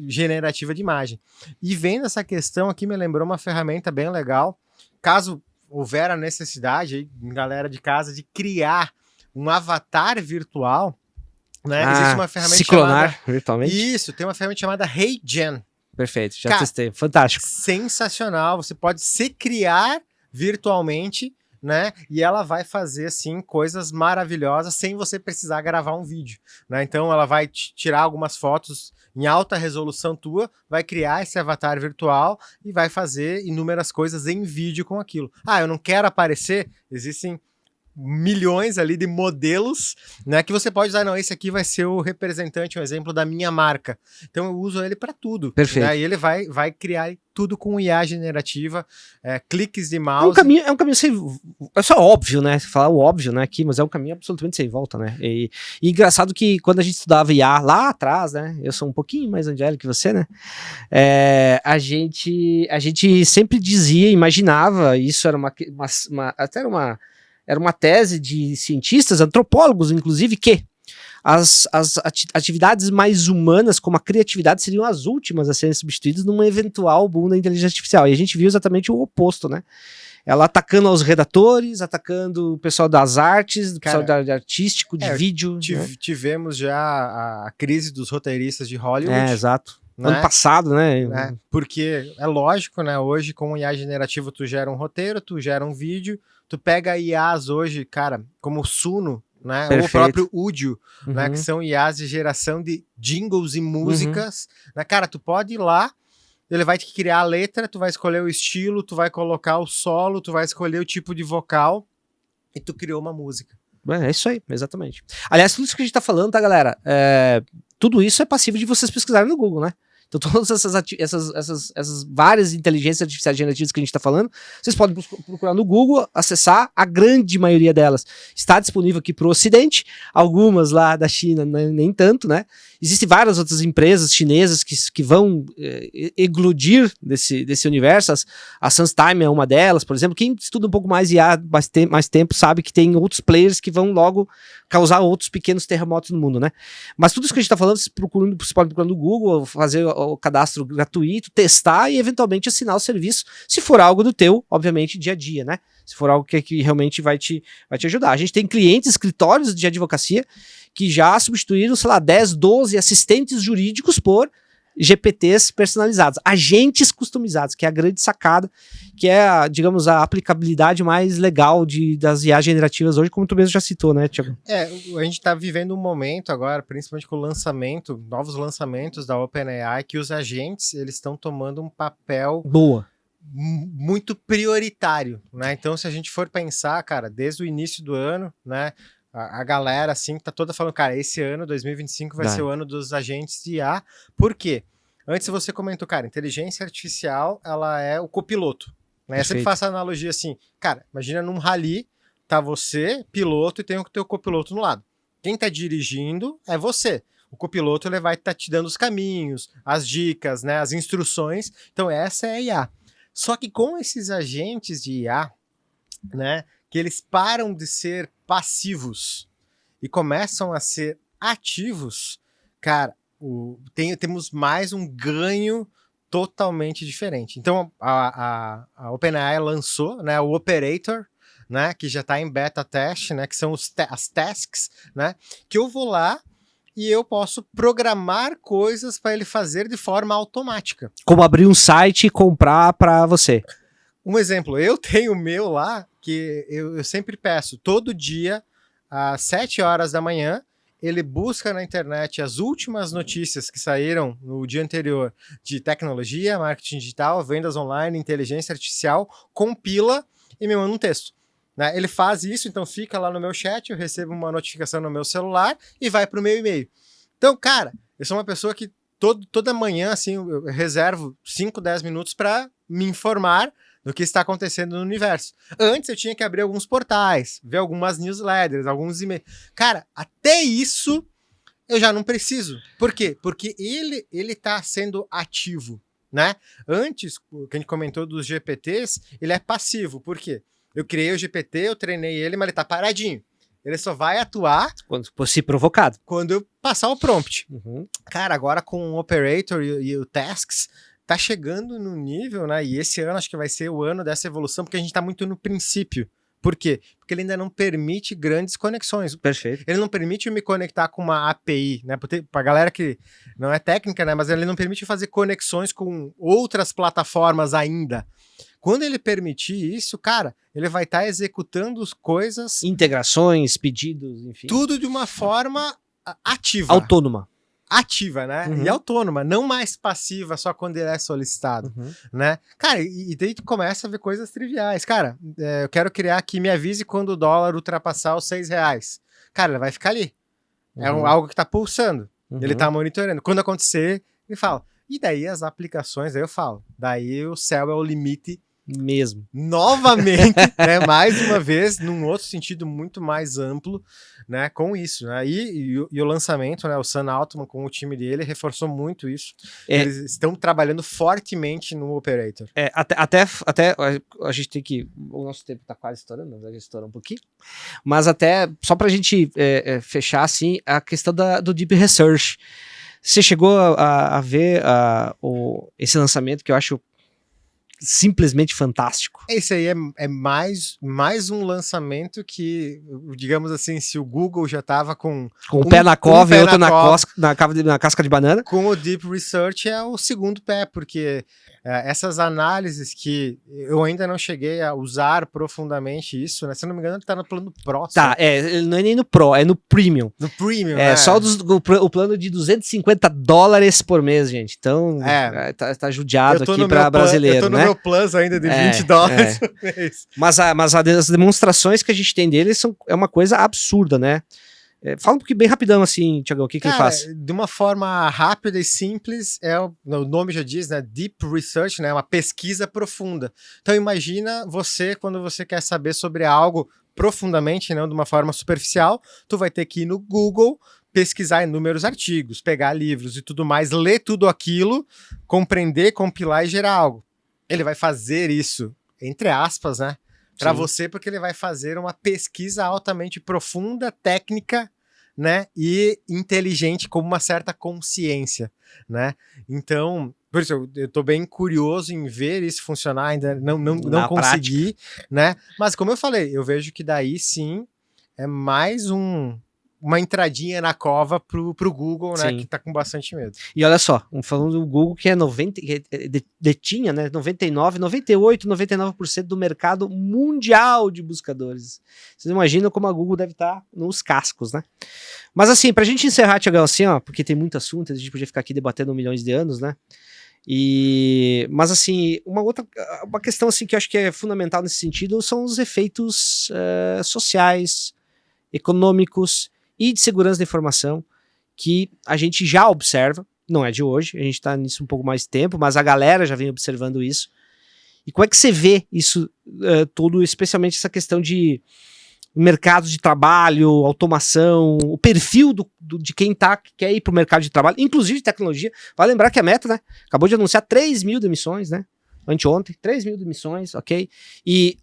generativa de imagem. E vendo essa questão aqui, me lembrou uma ferramenta bem legal, caso houver a necessidade, aí, galera de casa, de criar um avatar virtual, né? Existe uma ferramenta se clonar chamada... virtualmente. Isso, tem uma ferramenta chamada HeyGen. Perfeito, já Cara, testei. Fantástico. Sensacional. Você pode se criar virtualmente, né? E ela vai fazer, assim, coisas maravilhosas sem você precisar gravar um vídeo, né? Então, ela vai tirar algumas fotos em alta resolução tua, vai criar esse avatar virtual e vai fazer inúmeras coisas em vídeo com aquilo. Ah, eu não quero aparecer? Existem milhões ali de modelos, né, que você pode usar, não, esse aqui vai ser o representante, um exemplo da minha marca. Então eu uso ele para tudo. Perfeito. Né, e ele vai criar tudo com IA generativa, cliques de É um mouse. caminho sem... É só óbvio, né? Falar o óbvio, né, aqui, mas é um caminho absolutamente sem volta, né? E engraçado que quando a gente estudava IA lá atrás, né? Eu sou um pouquinho mais angélico que você, né? A gente sempre dizia, imaginava, isso era era uma tese de cientistas, antropólogos, inclusive, que as atividades mais humanas, como a criatividade, seriam as últimas a serem substituídas num eventual boom da inteligência artificial. E a gente viu exatamente o oposto, né? Ela atacando aos redatores, atacando o pessoal das artes, o pessoal de artístico, de vídeo. Né? Tivemos já a crise dos roteiristas de Hollywood. Exato. Né? Ano passado, né? Porque é lógico, né? Hoje, com o IA generativo, tu gera um roteiro, tu gera um vídeo, tu pega IAs hoje, cara, como o Suno, né? Ou o próprio Udio, né? Que são IAs de geração de jingles e músicas. Né? Cara, tu pode ir lá, ele vai te criar a letra, tu vai escolher o estilo, tu vai colocar o solo, tu vai escolher o tipo de vocal e tu criou uma música. É isso aí, exatamente. Aliás, tudo isso que a gente tá falando, tá, galera? Tudo isso é passível de vocês pesquisarem no Google, né? Então, todas essas várias inteligências artificiais generativas que a gente está falando, vocês podem procurar no Google, acessar. A grande maioria delas está disponível aqui para o Ocidente, algumas lá da China nem tanto, né? Existem várias outras empresas chinesas que vão egludir desse universo. A SunStime é uma delas, por exemplo. Quem estuda um pouco mais e há mais tempo sabe que tem outros players que vão logo causar outros pequenos terremotos no mundo, né? Mas tudo isso que a gente está falando, você pode procurar no Google, fazer o cadastro gratuito, testar e eventualmente assinar o serviço, se for algo do teu, obviamente, dia a dia, né? Se for algo que realmente vai te ajudar. A gente tem clientes, escritórios de advocacia que já substituíram, sei lá, 10, 12 assistentes jurídicos por GPTs personalizados, agentes customizados, que é a grande sacada, que é, digamos, a aplicabilidade mais legal das IA generativas hoje, como tu mesmo já citou, né, Thiago? A gente está vivendo um momento agora, principalmente com o lançamento, novos lançamentos da OpenAI, que os agentes, eles estão tomando um papel muito prioritário, né? Então, se a gente for pensar, cara, desde o início do ano, né, a galera, assim, tá toda falando, cara, esse ano, 2025, vai ser o ano dos agentes de IA. Por quê? Antes você comentou, cara, inteligência artificial, ela é o copiloto. Né? Eu sempre faço a analogia assim, cara, imagina num rally, tá você, piloto, e tem o teu copiloto no lado. Quem tá dirigindo é você. O copiloto, ele vai estar te dando os caminhos, as dicas, né, as instruções. Então, essa é a IA. Só que com esses agentes de IA, né, que eles param de ser passivos e começam a ser ativos, cara, temos mais um ganho totalmente diferente. Então, a OpenAI lançou, né, o Operator, né, que já está em beta teste, né, que são as tasks, né, que eu vou lá e eu posso programar coisas para ele fazer de forma automática. Como abrir um site e comprar para você. Um exemplo, eu tenho o meu lá, que eu sempre peço, todo dia, às 7 horas da manhã, ele busca na internet as últimas notícias que saíram no dia anterior de tecnologia, marketing digital, vendas online, inteligência artificial, compila e me manda um texto. Né? Ele faz isso, então fica lá no meu chat, eu recebo uma notificação no meu celular e vai para o meu e-mail. Então, cara, eu sou uma pessoa que toda manhã, assim, eu reservo 5, 10 minutos para me informar do que está acontecendo no universo. Antes eu tinha que abrir alguns portais, ver algumas newsletters, alguns e-mails. Cara, até isso eu já não preciso. Por quê? Porque ele tá sendo ativo, né? Antes, o que a gente comentou dos GPTs, ele é passivo. Por quê? Eu criei o GPT, eu treinei ele, mas ele tá paradinho. Ele só vai atuar Quando se provocado. quando eu passar o prompt. Uhum. Cara, agora com o Operator e o Tasks, tá chegando no nível, né? E esse ano acho que vai ser o ano dessa evolução, porque a gente tá muito no princípio. Por quê? Porque ele ainda não permite grandes conexões. Perfeito. Ele não permite eu me conectar com uma API, né? Pra galera que não é técnica, né? Mas ele não permite fazer conexões com outras plataformas ainda. Quando ele permitir isso, cara, ele vai estar executando coisas... Integrações, pedidos, enfim. Tudo de uma forma ativa. Autônoma. Ativa, né? Uhum. E autônoma, não mais passiva só quando ele é solicitado, Uhum. né? Cara, e daí tu começa a ver coisas triviais. Cara, eu quero criar aqui, me avise quando o dólar ultrapassar os R$6. Cara, ele vai ficar ali. É algo que tá pulsando. Uhum. Ele tá monitorando. Quando acontecer, ele fala. E daí as aplicações, aí eu falo. Daí o céu é o limite mesmo. Novamente, né, mais uma vez, num outro sentido muito mais amplo, né, com isso, né, e o lançamento, né, o Sam Altman com o time dele reforçou muito isso. Eles estão trabalhando fortemente no Operator. Até a gente tem que, o nosso tempo tá quase estourando, a gente estourou um pouquinho, mas até, só pra gente fechar, assim, a questão do Deep Research. Você chegou a ver esse lançamento que eu acho simplesmente fantástico. Esse aí é mais um lançamento que, digamos assim, se o Google já estava com o pé na cova e outro na casca de banana. Com o Deep Research é o segundo pé, porque essas análises que eu ainda não cheguei a usar profundamente isso, né? Se eu não me engano, ele tá no plano Pro. Tá, ele não é nem no Pro, é no Premium. No Premium, só o plano de $250 por mês, gente. Então, tá judiado aqui pra brasileiro, eu tô no né? meu Plus ainda de $20 por mês. Mas as demonstrações que a gente tem dele é uma coisa absurda, né? Fala um pouquinho bem rapidão assim, Thiago, o que ele faz? De uma forma rápida e simples, o nome já diz, né? Deep Research, né? Uma pesquisa profunda. Então imagina você, quando você quer saber sobre algo profundamente, não de uma forma superficial, tu vai ter que ir no Google, pesquisar inúmeros artigos, pegar livros e tudo mais, ler tudo aquilo, compreender, compilar e gerar algo. Ele vai fazer isso, entre aspas, né? Para você, porque ele vai fazer uma pesquisa altamente profunda, técnica, né? E inteligente, com uma certa consciência, né? Então, por isso, eu tô bem curioso em ver isso funcionar, ainda não consegui, né? Mas como eu falei, eu vejo que daí sim é mais uma entradinha na cova pro Google, né? Que tá com bastante medo. E olha só, falando do Google, que detinha, né? 99%, 98%, 99% do mercado mundial de buscadores. Vocês imaginam como a Google deve estar nos cascos, né? Mas assim, pra gente encerrar, Thiagão, assim, ó, porque tem muito assunto, a gente podia ficar aqui debatendo milhões de anos, né? Mas assim, uma questão assim que eu acho que é fundamental nesse sentido são os efeitos sociais, econômicos e de segurança da informação que a gente já observa, não é de hoje, a gente está nisso um pouco mais de tempo, mas a galera já vem observando isso. E como é que você vê isso tudo, especialmente essa questão de mercado de trabalho, automação, o perfil de quem quer ir para o mercado de trabalho, inclusive de tecnologia. Vale lembrar que a Meta, né, acabou de anunciar 3 mil demissões, né? Anteontem, 3 mil demissões, ok? E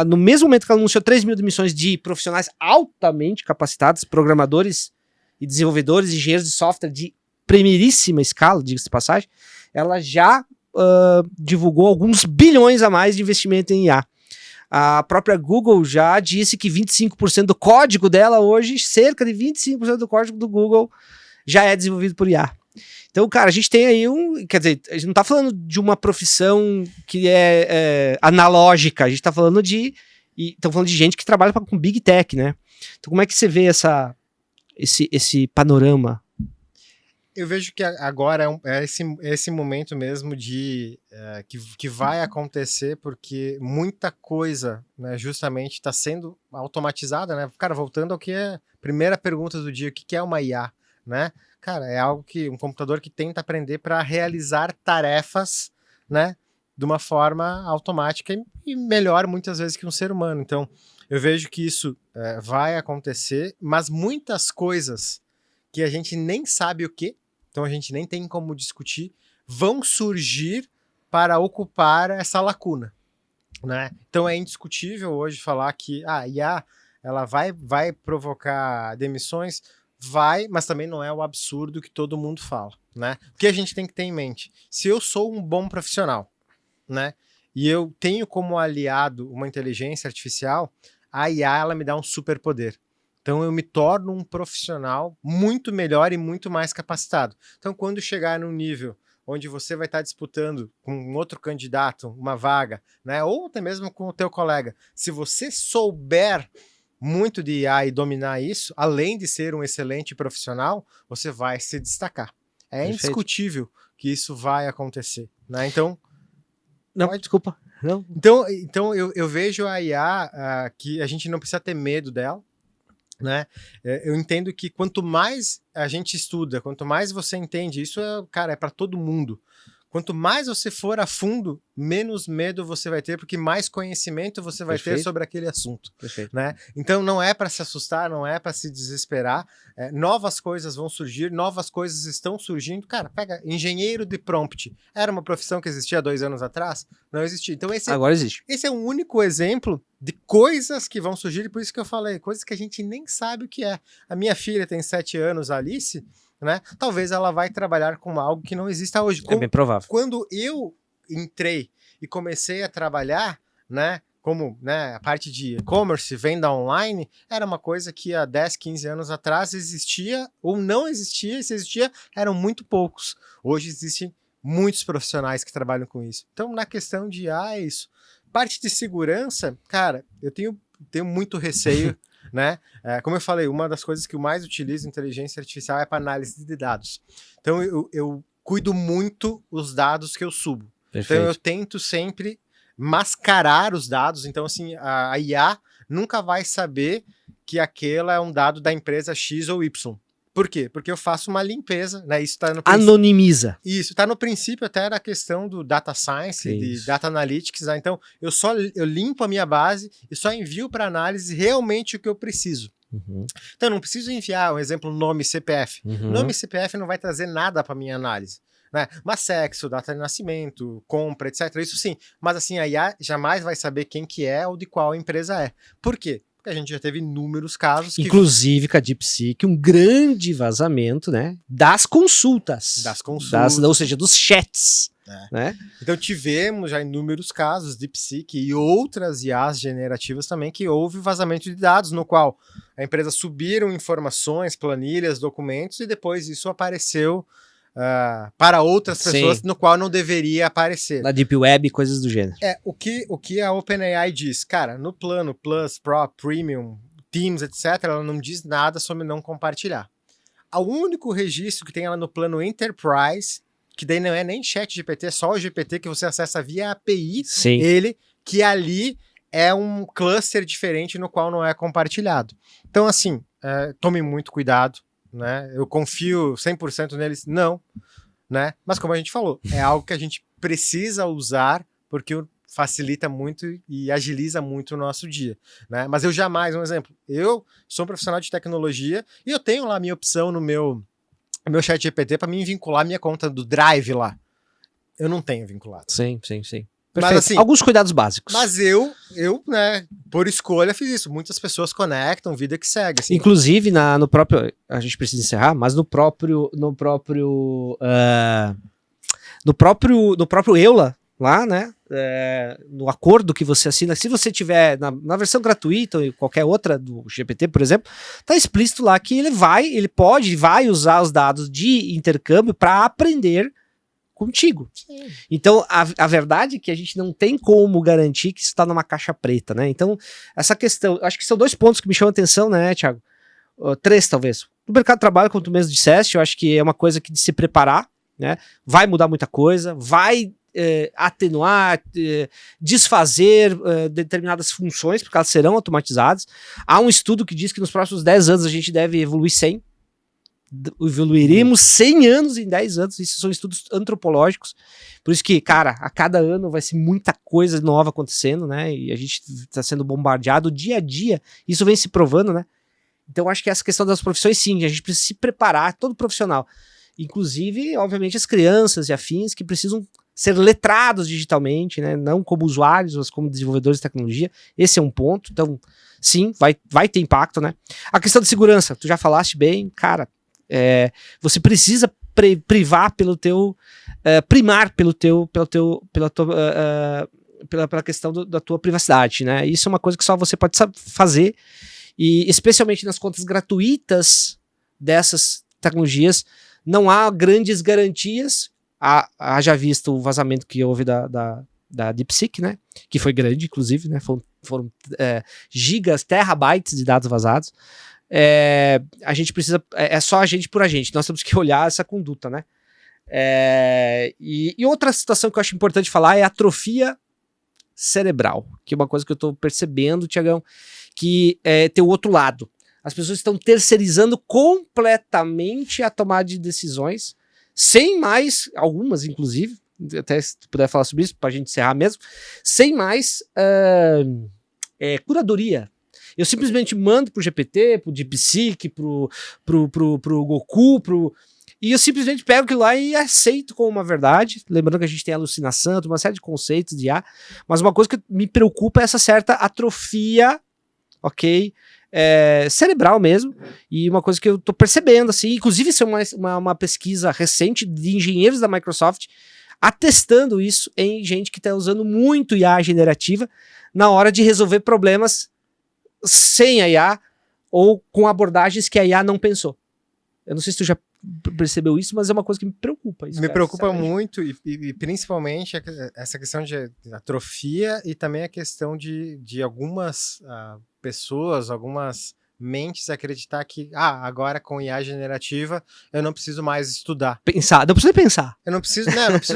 no mesmo momento que ela anunciou 3 mil demissões de profissionais altamente capacitados, programadores e desenvolvedores, engenheiros de software de primeiríssima escala, diga-se de passagem, ela já divulgou alguns bilhões a mais de investimento em IA. A própria Google já disse que 25% do código dela hoje, cerca de 25% do código do Google já é desenvolvido por IA. Então, cara, a gente tem aí quer dizer, a gente não tá falando de uma profissão que é analógica, a gente tá falando de gente que trabalha com Big Tech, né? Então, como é que você vê esse panorama? Eu vejo que agora é esse momento mesmo que vai acontecer, porque muita coisa, né, justamente está sendo automatizada, né? Cara, voltando ao que é a primeira pergunta do dia, o que é uma IA, né? Cara, é algo que um computador que tenta aprender para realizar tarefas, né, de uma forma automática e melhor muitas vezes que um ser humano. Então, eu vejo que isso vai acontecer, mas muitas coisas que a gente nem sabe o que, então a gente nem tem como discutir, vão surgir para ocupar essa lacuna, né? Então é indiscutível hoje falar que a IA ela vai provocar demissões, vai, mas também não é o absurdo que todo mundo fala, né? O que a gente tem que ter em mente? Se eu sou um bom profissional, né, e eu tenho como aliado uma inteligência artificial, a IA ela me dá um superpoder. Então eu me torno um profissional muito melhor e muito mais capacitado. Então quando chegar num nível onde você vai estar disputando com um outro candidato uma vaga, né, ou até mesmo com o teu colega, se você souber muito de IA e dominar isso, além de ser um excelente profissional, você vai se destacar. É Perfeito. indiscutível que isso vai acontecer, né? Então, Não, desculpa. Não. então eu vejo a IA que a gente não precisa ter medo dela, né? Eu entendo que quanto mais a gente estuda, quanto mais você entende, isso é para todo mundo. Quanto mais você for a fundo, menos medo você vai ter, porque mais conhecimento você vai ter sobre aquele assunto. Né? Então não é para se assustar, não é para se desesperar. Novas coisas vão surgir, novas coisas estão surgindo. Cara, pega engenheiro de prompt. Era uma profissão que existia 2 anos atrás? Não existia. Então Agora existe. Esse é um único exemplo de coisas que vão surgir, e por isso que eu falei, coisas que a gente nem sabe o que é. A minha filha tem 7 anos, a Alice, né? Talvez ela vai trabalhar com algo que não exista hoje. É bem provável. Quando eu entrei e comecei a trabalhar, né, como, né, a parte de e-commerce, venda online, era uma coisa que há 10, 15 anos atrás existia ou não existia, e se existia, eram muito poucos. Hoje existem muitos profissionais que trabalham com isso. Então, na questão de é isso. Parte de segurança, cara, eu tenho muito receio, né? Como eu falei, uma das coisas que eu mais utilizo inteligência artificial é para análise de dados. Então, eu cuido muito os dados que eu subo. Perfeito. Então, eu tento sempre mascarar os dados. Então, assim, a IA nunca vai saber que aquele é um dado da empresa X ou Y. Por quê? Porque eu faço uma limpeza, né? Isso tá no anonimiza. Isso, está no princípio até da questão do data science, de data analytics, né? Então eu limpo a minha base e só envio para análise realmente o que eu preciso. Uhum. Então eu não preciso enviar, um exemplo, nome CPF. Uhum. Nome CPF não vai trazer nada para minha análise. Né? Mas sexo, data de nascimento, compra, etc. Isso sim, mas assim, a IA jamais vai saber quem que é ou de qual empresa é. Por quê? A gente já teve inúmeros casos. Inclusive com a DeepSeek, um grande vazamento, né? Das consultas. Ou seja, dos chats. Né? Então tivemos já inúmeros casos, DeepSeek e outras IAs generativas também, que houve vazamento de dados, no qual a empresa subiram informações, planilhas, documentos, e depois isso apareceu para outras pessoas, no qual não deveria aparecer. Na Deep Web, coisas do gênero. O que a OpenAI diz? Cara, no plano Plus, Pro, Premium, Teams, etc., ela não diz nada sobre não compartilhar. O único registro que tem ela no plano Enterprise, que daí não é nem chat GPT, é só o GPT que você acessa via API, que ali é um cluster diferente no qual não é compartilhado. Então, assim, tome muito cuidado. Né? Eu confio 100% neles? Não, né? Mas como a gente falou, é algo que a gente precisa usar porque facilita muito e agiliza muito o nosso dia, né? Mas eu jamais, um exemplo, eu sou um profissional de tecnologia e eu tenho lá a minha opção no meu chat GPT para mim vincular minha conta do Drive lá. Eu não tenho vinculado. Sim. Mas, assim, alguns cuidados básicos. Mas eu, né, por escolha fiz isso. Muitas pessoas conectam, vida que segue. Assim. Inclusive, no próprio... A gente precisa encerrar, mas no próprio Euler, lá, né, no acordo que você assina, se você tiver na versão gratuita ou qualquer outra do GPT, por exemplo, tá explícito lá que ele vai usar os dados de intercâmbio para aprender contigo. Sim. Então, a verdade é que a gente não tem como garantir que isso está numa caixa preta, né? Então, essa questão, acho que são 2 pontos que me chamam a atenção, né, Thiago? 3, talvez. No mercado de trabalho, como tu mesmo disseste, eu acho que é uma coisa que de se preparar, né? Vai mudar muita coisa, vai atenuar, desfazer determinadas funções, porque elas serão automatizadas. Há um estudo que diz que nos próximos 10 anos a gente deve evoluir 100. evoluiremos 100 anos em 10 anos. Isso são estudos antropológicos. Por isso que, cara, a cada ano vai ser muita coisa nova acontecendo, né? E a gente está sendo bombardeado dia a dia. Isso vem se provando, né? Então, acho que essa questão das profissões, sim, a gente precisa se preparar, todo profissional. Inclusive, obviamente, as crianças e afins que precisam ser letrados digitalmente, né? Não como usuários, mas como desenvolvedores de tecnologia. Esse é um ponto. Então, sim, vai ter impacto, né? A questão de segurança, tu já falaste bem, cara, você precisa privar pelo teu, primar pela questão da tua privacidade, né? Isso é uma coisa que só você pode fazer, e especialmente nas contas gratuitas dessas tecnologias, não há grandes garantias. Haja visto o vazamento que houve da DeepSeek, né? Que foi grande, inclusive, né? Foram gigas, terabytes de dados vazados. A gente precisa, só a gente por a gente, nós temos que olhar essa conduta, né? E outra situação que eu acho importante falar é a atrofia cerebral, que é uma coisa que eu tô percebendo, Tiagão, que tem o outro lado. As pessoas estão terceirizando completamente a tomada de decisões, sem mais, algumas inclusive, até se tu puder falar sobre isso, pra gente encerrar mesmo, sem mais curadoria. Eu simplesmente mando pro GPT, pro DeepSeek, pro Goku, e eu simplesmente pego aquilo lá e aceito como uma verdade. Lembrando que a gente tem alucinação, uma série de conceitos de IA, mas uma coisa que me preocupa é essa certa atrofia, ok? Cerebral mesmo, e uma coisa que eu tô percebendo, assim, inclusive isso é uma pesquisa recente de engenheiros da Microsoft atestando isso em gente que está usando muito IA generativa na hora de resolver problemas sem a IA ou com abordagens que a IA não pensou. Eu não sei se tu já percebeu isso, mas é uma coisa que me preocupa. Isso, me preocupa muito, e principalmente essa questão de atrofia e também a questão de algumas pessoas, algumas mentes acreditar que agora com IA generativa eu não preciso mais estudar. Não precisa pensar. Eu não preciso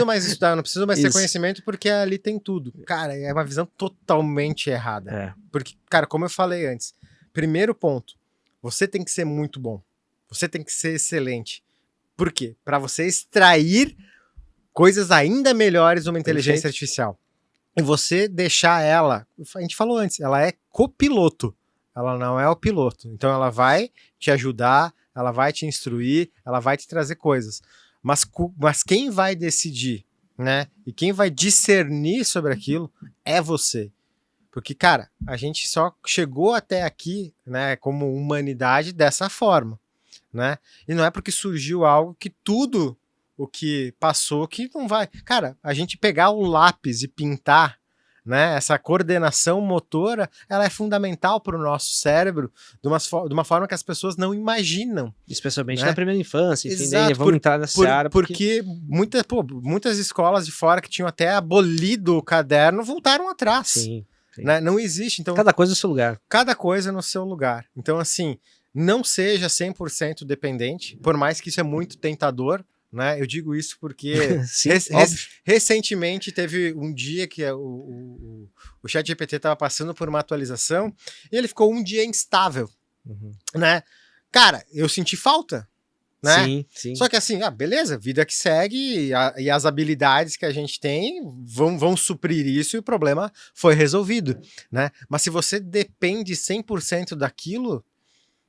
mais estudar, eu não preciso mais ter conhecimento porque ali tem tudo. Cara, é uma visão totalmente errada. Porque, cara, como eu falei antes, primeiro ponto, você tem que ser muito bom. Você tem que ser excelente. Por quê? Para você extrair coisas ainda melhores de uma inteligência artificial. E você deixar ela, a gente falou antes, ela é copiloto. Ela não é o piloto. Então ela vai te ajudar, ela vai te instruir, ela vai te trazer coisas. Mas quem vai decidir, né? E quem vai discernir sobre aquilo é você. Porque, cara, a gente só chegou até aqui, né, como humanidade dessa forma, né? E não é porque surgiu algo que tudo o que passou que não vai. Cara, a gente pegar o lápis e pintar, né, essa coordenação motora, ela é fundamental para o nosso cérebro de uma forma que as pessoas não imaginam. Especialmente na primeira infância, enfim, exato, vamos entrar nessa área. Porque muitas escolas de fora que tinham até abolido o caderno voltaram atrás. Sim. Né? Não existe. Então, cada coisa no seu lugar. Cada coisa no seu lugar. Então, assim, não seja 100% dependente, por mais que isso é muito tentador, né? Eu digo isso porque Sim, recentemente teve um dia que o ChatGPT estava passando por uma atualização e ele ficou um dia instável, né? Cara, eu senti falta, né? Sim, sim. Só que assim, beleza, vida que segue e as habilidades que a gente tem vão suprir isso e o problema foi resolvido, né? Mas se você depende 100% daquilo,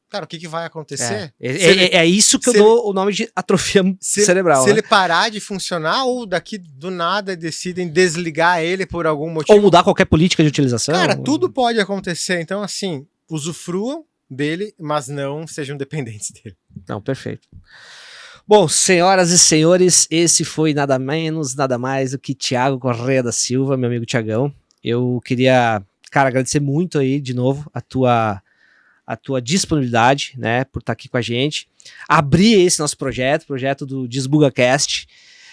cara, o que vai acontecer? É isso que eu dou o nome de atrofia cerebral. Se ele parar de funcionar ou daqui do nada decidem desligar ele por algum motivo. Ou mudar qualquer política de utilização. Cara, tudo pode acontecer. Então, assim, usufruam dele, mas não sejam dependentes dele. Não, perfeito. Bom, senhoras e senhores, esse foi nada menos, nada mais do que Thiago Correia da Silva, meu amigo Thiagão. Eu queria, cara, agradecer muito aí, de novo, a tua disponibilidade, né, por estar aqui com a gente, abrir esse nosso projeto do DesbugaCast.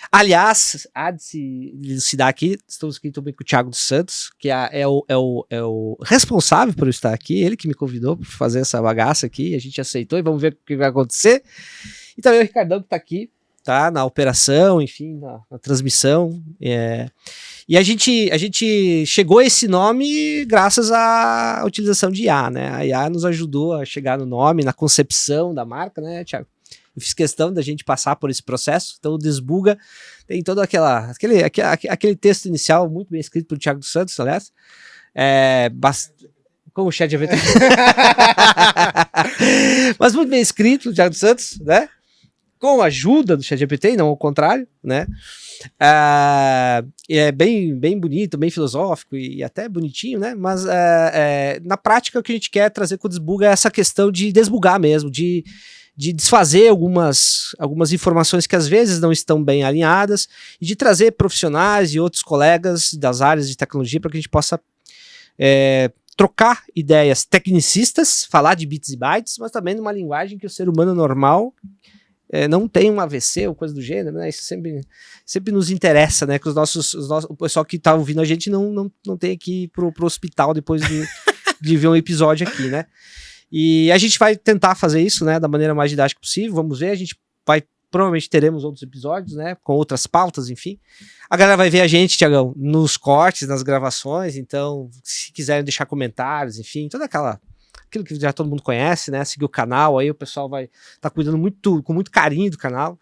Aliás, há de se dar aqui, estamos aqui também com o Thiago dos Santos, que é o responsável por eu estar aqui, ele que me convidou para fazer essa bagaça aqui, a gente aceitou e vamos ver o que vai acontecer. E também o Ricardão que está aqui, tá, na operação, enfim, na transmissão, e a gente chegou a esse nome graças à utilização de IA, né? A IA nos ajudou a chegar no nome, na concepção da marca, né, Thiago? Eu fiz questão da gente passar por esse processo. Então o Desbuga tem todo aquele texto inicial muito bem escrito pelo Thiago dos Santos, aliás. Como o ChatGPT. Mas muito bem escrito, Thiago dos Santos, né? Com a ajuda do ChatGPT, não ao contrário, né? É bem bonito, bem filosófico e até bonitinho, né? Mas na prática o que a gente quer trazer com o Desbuga é essa questão de desbugar mesmo, de desfazer algumas informações que às vezes não estão bem alinhadas e de trazer profissionais e outros colegas das áreas de tecnologia para que a gente possa trocar ideias tecnicistas, falar de bits e bytes, mas também numa linguagem que o ser humano normal não tem um AVC ou coisa do gênero, né? Isso sempre nos interessa, né? Que o pessoal que tá ouvindo a gente não tem que ir pro hospital depois de ver um episódio aqui, né? E a gente vai tentar fazer isso, né? Da maneira mais didática possível. Vamos ver, provavelmente teremos outros episódios, né? Com outras pautas, enfim. A galera vai ver a gente, Thiagão, nos cortes, nas gravações. Então, se quiserem deixar comentários, enfim, aquilo que já todo mundo conhece, né? Seguir o canal, aí o pessoal vai estar cuidando com muito carinho do canal.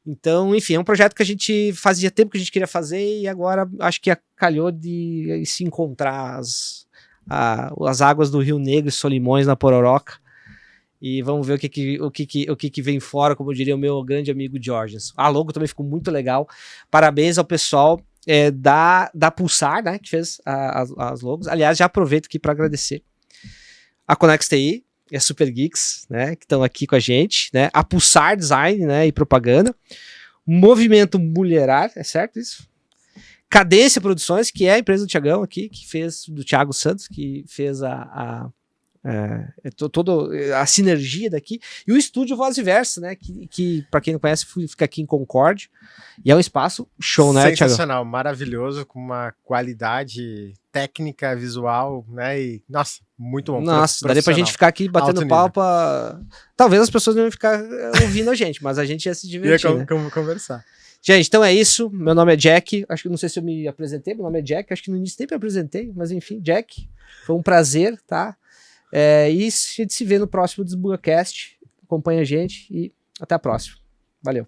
Então, enfim, é um projeto que a gente fazia tempo que a gente queria fazer e agora acho que calhou de se encontrar as águas do Rio Negro e Solimões na Pororoca. E vamos ver o que vem fora, como diria o meu grande amigo Georges. A logo também ficou muito legal. Parabéns ao pessoal da Pulsar, né, que fez as logos. Aliás, já aproveito aqui para agradecer a Conex TI e a Super Geeks, né, que estão aqui com a gente, né, a Pulsar Design, né, e Propaganda, Movimento Mulherar, é certo isso? Cadência Produções, que é a empresa do Thiagão aqui, do Thiago Santos, que fez toda a sinergia daqui, e o estúdio Voz e Versa, né, que para quem não conhece, fica aqui em Concórdia, e é um espaço show, né, Thiago? Sensacional, maravilhoso, com uma qualidade técnica, visual, né, e, nossa, muito bom. Nossa, daria pra gente ficar aqui batendo pau talvez as pessoas não iam ficar ouvindo a gente, mas a gente ia se divertir, ia né? Conversar. Gente, então é isso, meu nome é Jack, acho que não sei se eu me apresentei, meu nome é Jack, acho que no início nem me apresentei, mas enfim, Jack, foi um prazer, tá? E a gente se vê no próximo DesbugaCast. Acompanha a gente e até a próxima. Valeu.